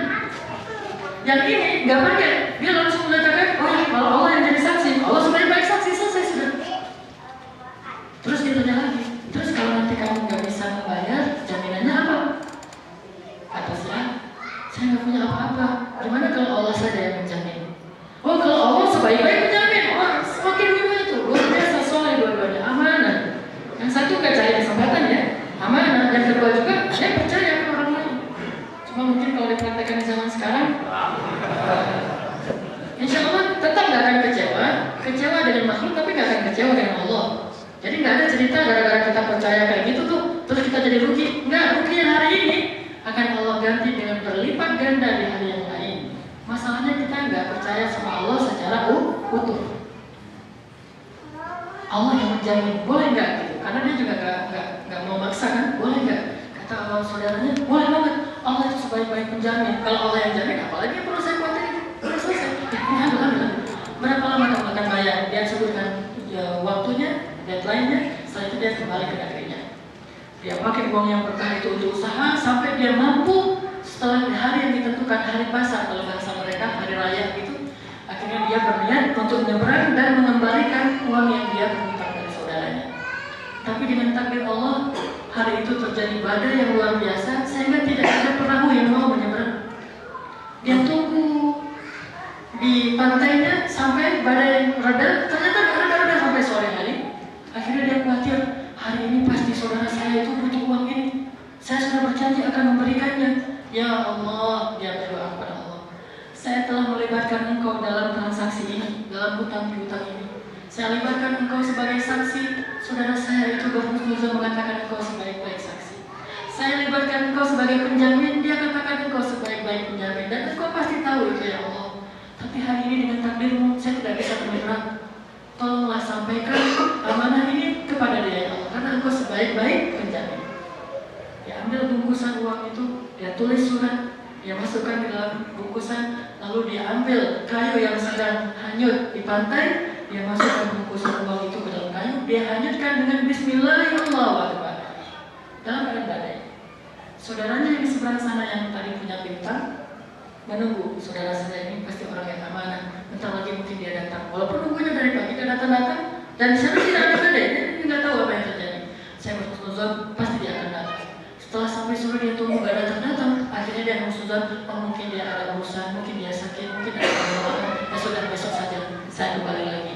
Yang ini nggak pakai, dia langsung mengatakan, oh ya, kalau Allah yang jadi saksi, Allah sebaik-baik saksi, selesai sudah. Terus ditanya lagi, terus kalau nanti kamu nggak bisa membayar, jaminannya apa? Kata saya nggak punya apa-apa. Gimana kalau Allah saja yang menjamin? Oh, kalau Allah sebaik-baik menjamin, wah semakin gimana itu? Luar biasa soleh dua-duanya, amanah. Yang satu nggak cari kesempatan ya, amanah. Yang kedua juga, saya percaya ke orang lain. Cuma mungkin kalau dipraktekkan di zaman sekarang, insya Allah tetap nggak akan kecewa dengan makhluk, tapi nggak akan kecewa dengan Allah. Jadi nggak ada cerita gara-gara kita percaya kayak gitu tuh, terus kita jadi rugi. Nggak, rugi yang hari ini akan Allah ganti dengan berlipat ganda di hari yang lain. Masalahnya kita nggak percaya sama Allah secara utuh. Allah yang menjamin, boleh nggak gitu? Karena dia juga nggak mau maksa kan, boleh nggak? Kata saudaranya, boleh banget. Allah itu sebaik-baik menjamin. Kalau Allah yang jamin, apalagi yang perlu saya khawatir? Udah selesai. Alhamdulillah. Berapa lama kamu akan bayar? Dia sebutkan ya, waktunya, deadline-nya. Setelah itu dia kembali ke negerinya. Dia pakai uang yang berkah itu untuk usaha sampai dia mampu. Setelah hari yang ditentukan, hari pasar kalau bahasa mereka, hari raya gitu, akhirnya dia berniat untuk menyeberang dan mengembalikan uang yang dia berhutang dari saudaranya. Tapi dengan takdir Allah, hari itu terjadi badai yang luar biasa sehingga tidak ada perahu yang mau menyeberang. Dia tunggu di pantainya sampai badai reda, ternyata nggak reda sampai sore hari. Akhirnya dia khawatir, hari ini pasti saudara saya itu butuh uang ini. Saya sudah berjanji akan memberikannya. Ya Allah, dia berdoa kepada Allah. Saya telah melibatkan engkau dalam transaksi ini, dalam hutang piutang ini. Saya libatkan engkau sebagai saksi. Saudara saya itu berhusnuzon mengatakan engkau sebaik-baik saksi. Saya libatkan engkau sebagai penjamin, dia katakan engkau sebaik-baik penjamin. tulis surat, dia masukkan di dalam bungkusan, lalu dia ambil kayu yang sedang hanyut di pantai, dia masukkan bungkusan uang itu ke dalam kayu, dia hanyutkan dengan Bismillahirrahmanirrahim dalam keadaan badai. Saudaranya yang di seberang sana yang tadi punya pimpang menunggu, saudara saya ini pasti orang yang amanah, bentar lagi mungkin dia datang. Walaupun nunggunya dari pagi dia datang-datang, dan di sana tidak ada badai, dia nggak tahu apa yang terjadi. Saya berkhusnuzon pasti dia akan datang. Setelah sampai sore dia tunggu gak datang-datang, akhirnya dia berkhusnuzon, oh mungkin dia ada urusan, mungkin dia sakit, mungkin ada penyakit, ya sudah besok saja saya kembali lagi.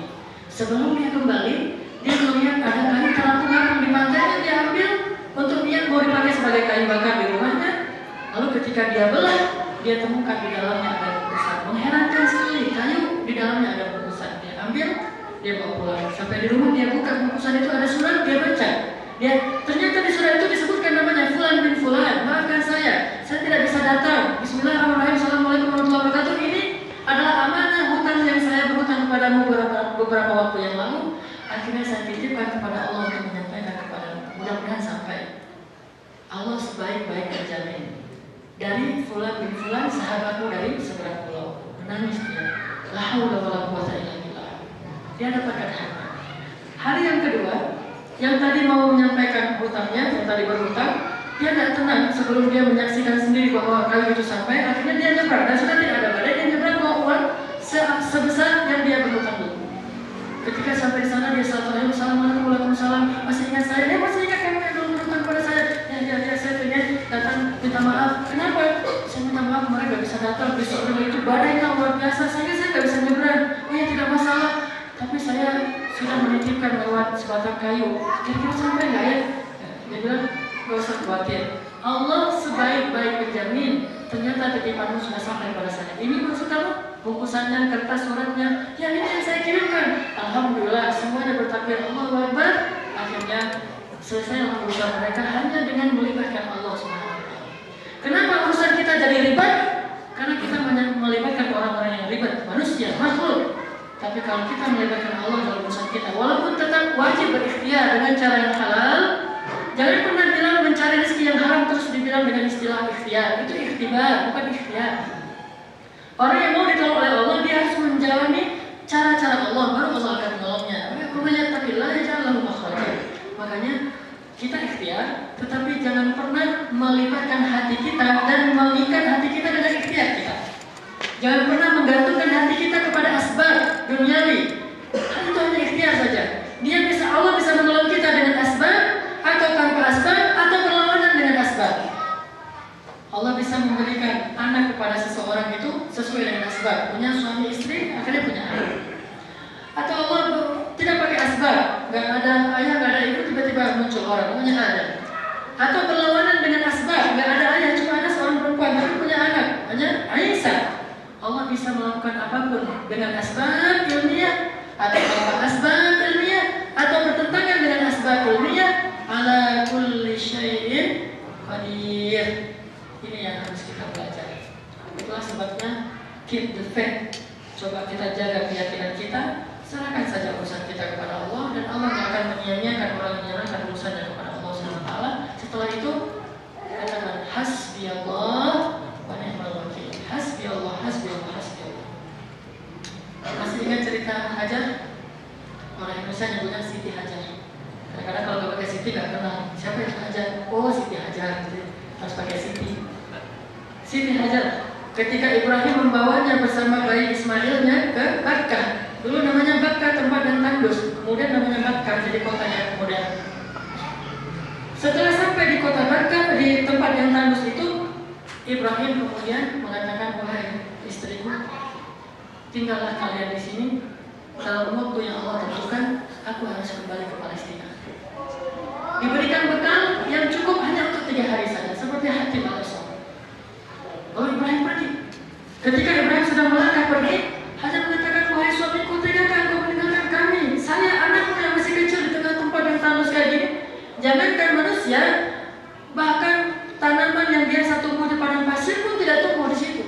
Sebelum dia kembali, dia melihat ada kayu terapung-apung di pantainya, dia ambil untuk niat mau dipakai sebagai kayu bakar di rumahnya. Lalu ketika dia belah, dia temukan di dalamnya ada bungkusan. Mengherankan sekali, kayu di dalamnya ada bungkusan. Dia ambil, dia bawa pulang. Sampai di rumah dia buka bungkusan itu, ada surat, dia baca. Dia ternyata di surat itu disebutkan namanya Fulan bin Fulan. Maafkan saya tidak bisa datang. Bismillahirrahmanirrahim. Assalamualaikum warahmatullahi wabarakatuh. Ini adalah amanah hutang yang saya berhutang kepadamu beberapa waktu yang lalu. Akhirnya saya titipkan kepada Allah untuk menyampaikan kepadamu. Mudah-mudahan sampai. Allah sebaik-baik terjamin. Dari Fulan bin Fulan, sahabatmu dari seberang pulau. Menangis dia. La haula wala quwwata illa billah. Dia dapatkan harta. Hari yang kedua, yang tadi mau menyampaikan hutangnya, yang tadi berhutang, dia tidak tenang sebelum dia menyaksikan sendiri bahwa kayu itu sampai. Akhirnya dia nyebrang, dan sudah tidak ada badai, dia nyebrang bawa uang sebesar yang dia berhutang dulu. Ketika sampai di sana dia Assalamualaikum Waalaikumsalam. Masih ingat saya? Dia masih ingat kamu yang dulu berhutang pada saya. Ya, saya pengen datang minta maaf. Kenapa? Saya minta maaf kemarin gak bisa datang. Besok itu badainya luar biasa, sehingga saya gak bisa nyebrang. Oh ya, tidak masalah. Tapi saya sudah menitipkan lewat sebatang kayu. Kira-kira sampai nggak ya? Dia bilang, gak usah khawatir. Allah sebaik-baik penjamin. Ternyata titipanmu sudah sampai pada saya. Ini maksud kamu? Bungkusannya, kertas suratnya, ya ini yang saya kirimkan. Alhamdulillah, semuanya bertakbir Allahu Akbar. Akhirnya selesai urusan mereka hanya dengan melibatkan Allah SWT. Kenapa urusan kita jadi ribet? Karena kita melibatkan orang-orang yang ribet, manusia, makhluk. Tapi kalau kita melibatkan Allah dalam urusan kita, walaupun tetap wajib berikhtiar dengan cara yang halal, jangan pernah bilang mencari rezeki yang haram terus dibilang dengan istilah ikhtiar. Itu ikhtibar, bukan ikhtiar. Orang yang mau ditolong oleh Allah, dia harus menjalani cara-cara Allah, baru Allah akan menolongnya. Makanya kita ikhtiar, tetapi jangan pernah melibatkan hati kita dan mengikat hati kita dengan ikhtiar kita. Jangan pernah menggantungkan hati kita kepada asbab duniawi. Itu hanya ikhtiar saja. Allah bisa menolong kita dengan asbab, atau tanpa asbab, atau berlawanan dengan asbab. Allah bisa memberikan anak kepada seseorang itu sesuai dengan asbab. Punya suami istri, akhirnya punya anak. Atau Allah tidak pakai asbab, nggak ada ayah, nggak ada ibu, tiba-tiba muncul orang, punya anak. Atau berlawanan dengan asbab, nggak ada ayah, cuma ada seorang perempuan, tapi punya anak, hanya Aisyah. Allah bisa melakukan apapun dengan asbab ilmiah, atau tanpa asbab ilmiah, atau bertentangan dengan asbab ilmiah. Ala kulli syai'in qadir. Ini yang harus kita belajar. Itulah sebabnya keep the faith. Coba kita jaga keyakinan kita, serahkan saja urusan kita kepada Allah, dan Allah tidak akan menyia-nyiakan orang yang menyerahkan urusannya kepada Allah SWT. Setelah itu, katakan hasbi Allah wa ni'mal wakil. Hasbi Allah, hasbi Allah, hasbi Allah. Masih ingat cerita Hajar? Orang Indonesia nyebutnya Siti Hajar. Kadang-kadang kalau nggak pakai Siti nggak kenal siapa itu Hajar. Oh, Siti Hajar, harus pakai Siti. Siti Hajar, ketika Ibrahim membawanya bersama bayi Ismailnya ke Bakkah. Dulu namanya Bakkah, tempat dan tandus. Kemudian namanya Bakkah, jadi kota yang modern. Setelah sampai di kota Bakkah, di tempat yang tandus itu, Ibrahim kemudian mengatakan, wahai istriku, tinggallah kalian di sini. Dalam waktu yang Allah tentukan, aku harus kembali ke Palestina. Diberikan bekal yang cukup hanya untuk 3 hari saja, seperti Hatim al-Aswad. Lalu Ibrahim pergi. Ketika Ibrahim sudah melangkah pergi, Hajar mengatakan, wahai suamiku, tegakah engkau meninggalkan kami? Saya anakmu yang masih kecil di tengah tempat yang tandus kayak gini. Jangankan manusia, bahkan tanaman yang biasa tumbuh di padang pasir pun tidak tumbuh di situ.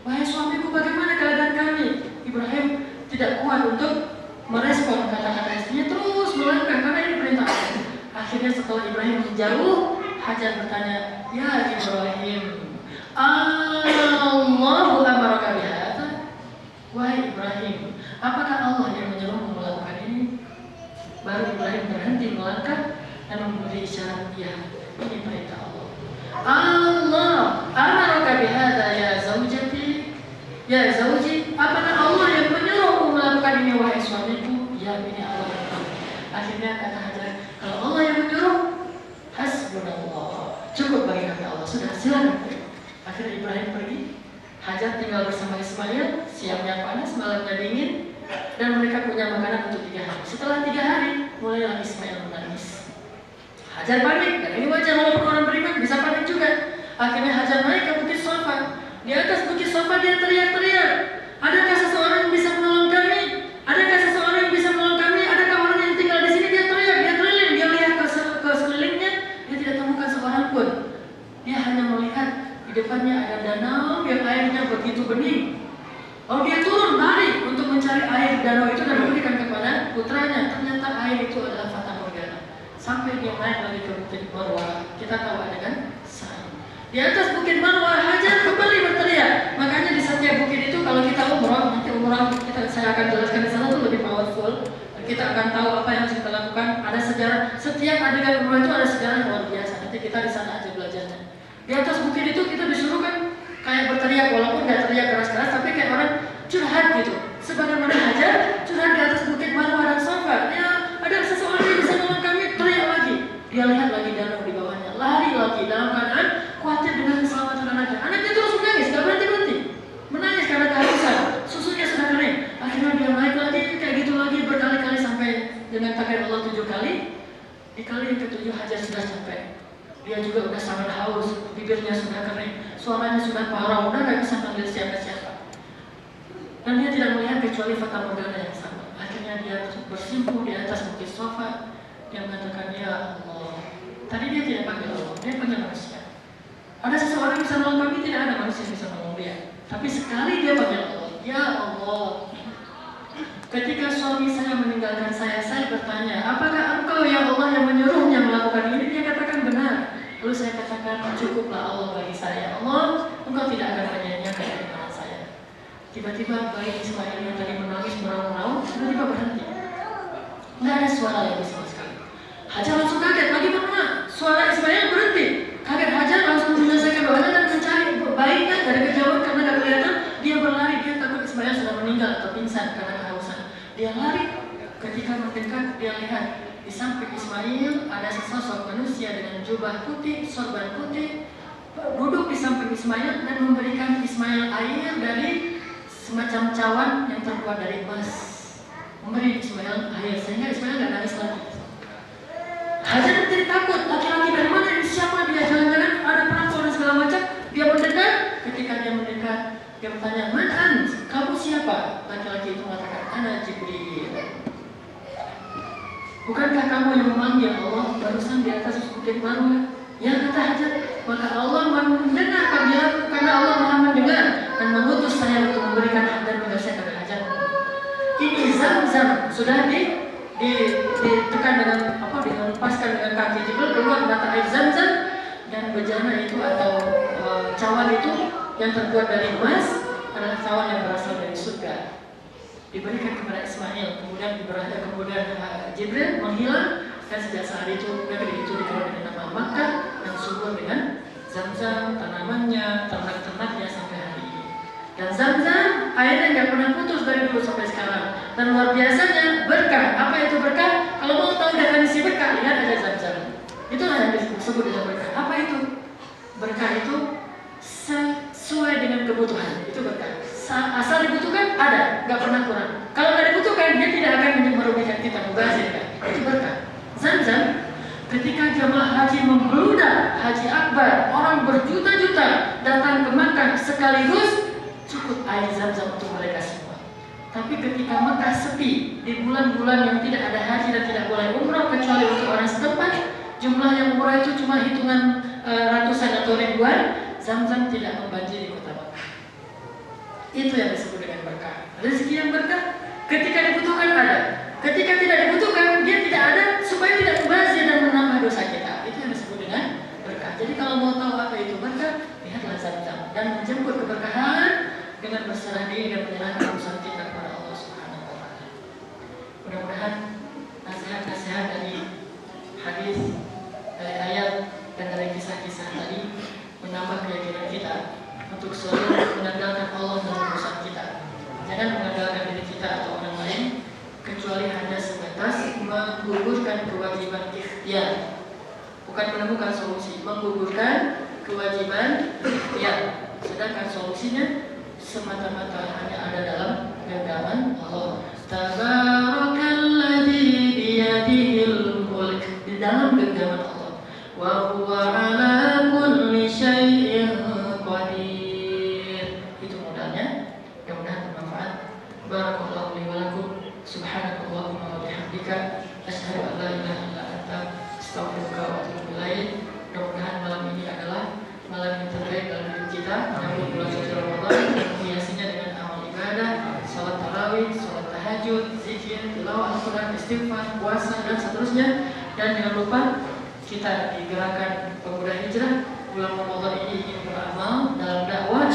Wahai suamiku, bagaimana keadaan kami? Ibrahim tidak kuat untuk merespon kata-kata istrinya, terus melangkah karena ini perintah Allah. Akhirnya setelah Ibrahim menjauh, Hajar bertanya, ya Ibrahim, berhenti melangkah dan memberi isyarat, ya, ini perintah Allah. Allah amaraka bihadza ya zaujati, ya zauji, apakah Allah yang menyuruhmu melakukan ini wahai suamiku? Ya, ini Allah yang tahu. Akhirnya kata Hajar, kalau Allah yang menyuruh, hasbunallah, cukup bagi kami Allah, sudah silakan pergi. Akhirnya Ibrahim pergi, Hajar tinggal bersama Ismail, siangnya panas, malamnya dingin, dan mereka punya makanan untuk 3 hari. Setelah 3 hari, mulailah Ismail menangis. Hajar panik, dan ini wajar walaupun orang beriman bisa panik juga. Akhirnya Hajar naik ke Bukit Safa. Di atas Bukit Safa dia teriak-teriak, adakah seseorang yang bisa menolong kami? Adakah seseorang yang bisa menolong kami? Adakah orang yang tinggal di sini? Dia teriak, dia keliling, dia lihat ke sekelilingnya, dia tidak temukan seorang pun. Dia hanya melihat di depannya ada danau yang airnya begitu bening. Lalu dia turun lari untuk mencari air danau itu dan memberikan kepada putranya. Ternyata air itu adalah fata morgana. Sampai dia naik lagi ke Bukit Marwah. Kita tahu adegan sa'i. Di atas Bukit Marwah, Hajar kembali berteriak. Makanya di setiap bukit itu kalau kita umrah, nanti umrah saya akan jelaskan di sana itu lebih powerful. Kita akan tahu apa yang harus kita lakukan. Ada sejarah. Setiap adegan umrah itu ada sejarah yang luar biasa. Nanti kita di sana aja belajarnya. Di atas bukit itu kita disuruh kan kayak berteriak, walaupun nggak teriak keras-keras, tapi kayak orang curhat gitu. Sebagaimana Hajar curhat di atas Bukit Marwah dan Safa. Ya, ada seseorang yang bisa nolong kami, teriak lagi. Dia lihat lagi danau di bawahnya, lari lagi dalam keadaan khawatir dengan keselamatan anaknya. Anaknya terus menangis, nggak berhenti-berhenti. Menangis karena kehausan, susunya sudah kering. Akhirnya dia naik lagi, kayak gitu lagi berkali-kali sampai dengan takbir Allah 7 kali. Di kali yang ke-7 Hajar sudah sampai. Dia juga udah sangat haus, bibirnya sudah kering, suaranya sudah parau, udah nggak bisa panggil siapa-siapa. Dan dia tidak melihat kecuali fata morgana yang sama. Akhirnya dia bersimpuh di atas Bukit Safa. Dia mengatakan, ya Allah. Tadi dia tidak panggil Allah, dia panggil manusia. Ada seseorang yang bisa menolong kami? Tidak ada manusia yang bisa menolong dia. Tapi sekali dia panggil Allah, ya Allah. Ketika suami saya meninggalkan saya bertanya, apakah engkau ya Allah yang menyuruhnya melakukan ini? Dia katakan benar. Lalu saya katakan, cukuplah Allah bagi saya. Allah, engkau tidak akan menyanyiakan keimanan saya. Tiba-tiba bayi Ismail yang tadi menangis meraung-raung, tiba-tiba berhenti. Tidak ada suara lagi sama sekali. Hajar langsung kaget, bagaimana? Suara Ismail berhenti. Kaget Hajar langsung menyelesaikan doanya dan mencari bayinya dari kejauhan karena tidak kelihatan. Dia berlari, dia takut Ismail sudah meninggal atau pingsan karena kehausan. Dia lari, ketika mendekat dia lihat di samping Ismail ada sesosok manusia dengan jubah putih, sorban putih, duduk di samping Ismail dan memberikan Ismail air dari semacam cawan yang terbuat dari emas. Memberi Ismail air sehingga Ismail tidak nangis lagi. Hajar menjadi takut, laki-laki dari mana ini, siapa dia, jangan-jangan ada perampok dan segala macam. Dia mendekat, ketika dia mendekat dia bertanya, "Man ant? Kamu siapa?" Laki-laki itu mengatakan, "Ana Jibril." "Bukankah kamu yang memanggil Allah barusan di atas Bukit Marwah?" Ya, kata Hajar. Maka Allah mendengar panggilanku karena Allah Maha mendengar dan mengutus saya untuk memberikan hak dan tugasnya kepada Hajar. Ini Zam-Zam sudah ditekan dengan dilepaskan dengan kaki Jibril, keluar mata air Zam-Zam, dan bejana itu atau cawan itu yang terbuat dari emas adalah cawan yang berasal dari surga. Diberikan kepada Ismail, kemudian Jibril menghilang dan sejak saat itu negeri itu dikenal dengan nama Makkah dan subur dengan Zam-Zam, tanamannya, ternak-ternaknya sampai hari ini. Dan Zam-Zam airnya nggak pernah putus dari dulu sampai sekarang. Dan luar biasanya berkah. Apa itu berkah? Kalau mau tahu definisi berkah, lihat aja Zam-Zam. Itulah yang disebut dengan berkah. Apa itu? Berkah itu sesuai dengan kebutuhan. Itu berkah. Asal dibutuhkan ada, nggak pernah kurang. Kalau nggak dibutuhkan, dia tidak akan merugikan kita, mubazir. Itu berkah. Zam-Zam, ketika jemaah haji membludak haji akbar, orang berjuta-juta datang ke Makkah sekaligus, cukup air Zam-Zam untuk mereka semua. Tapi ketika Makkah sepi di bulan-bulan yang tidak ada haji dan tidak boleh umrah kecuali untuk orang setempat, jumlah yang umrah itu cuma hitungan ratusan atau ribuan, Zam-Zam tidak membanjiri kota Makkah. Itu yang disebut dengan berkah. Rezeki yang berkah ketika dibutuhkan ada, ketika tidak dibutuhkan dia tidak ada, supaya tidak membazir dan menambah dosa kita. Itu yang disebut dengan berkah. Jadi kalau mau tahu apa itu berkah, lihatlah Zam-Zam dan menjemput keberkahan dengan berserah diri dan menyerahkan urusan kita kepada Allah Subhanahu wa Ta'ala. Mudah-mudahan nasihat-nasihat dari untuk selalu mengandalkan Allah dalam urusan kita. Jangan mengandalkan diri kita atau orang lain, kecuali hanya sebatas menggugurkan kewajiban ikhtiar. Bukan menemukan solusi, menggugurkan kewajiban ikhtiar. Sedangkan solusinya semata-mata hanya ada dalam genggaman Allah. Tabarakalladzi biyadihil mulk, di dalam genggaman Allah. Wa huwa ala kulli syai'in qadir. Itu modalnya. Mudah-mudahan bermanfaat. Barakallahu li wa lakum. Subhanakallahumma wa bihamdika asyhadu an la ilaha illa anta astaghfiruka wa atubu ilaik. Mudah-mudahan malam ini adalah malam yang terbaik dalam hidup kita, menyambut bulan suci Ramadan dan menghiasinya dengan amal ibadah, salat tarawih, salat tahajud, zikir, tilawah Al-Quran, istighfar, puasa dan seterusnya. Dan jangan lupa kita di gerakan pemuda hijrah bulan Ramadan ini ingin beramal dalam dakwah.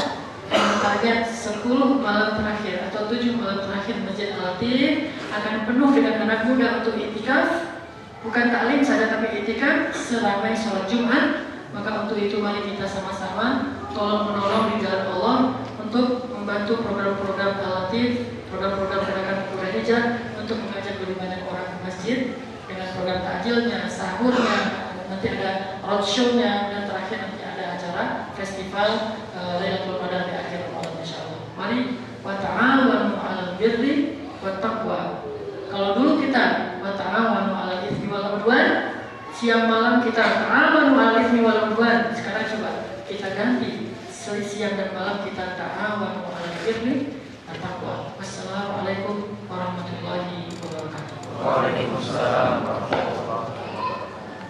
Target 10 malam terakhir atau 7 malam terakhir Masjid Al-Latif akan penuh dengan anak muda untuk itikaf, bukan taklim saja tapi itikaf seramai sholat Jumat. Maka untuk itu mari kita sama-sama tolong menolong di jalan Allah untuk membantu program-program Al-Latif, program-program gerakan pemuda hijrah untuk mengajak lebih banyak orang ke masjid dengan program takjilnya, sahurnya, nanti ada roadshow-nya, dan terakhir nanti ada acara festival Lailatul Qadar di akhir Ramadan insyaallah. Mari wa ta'awanu 'alal birri wat taqwa. Kalau dulu kita wa ta'awanu 'alal itsmi wal 'udwan, siang malam kita ta'awanu 'alal itsmi wal 'udwan. Sekarang coba kita ganti, siang dan malam kita ta'awanu 'alal birri wat taqwa. Wassalamualaikum warahmatullahi wabarakatuh. Waalaikumsalam warahmatullahi wabarakatuh.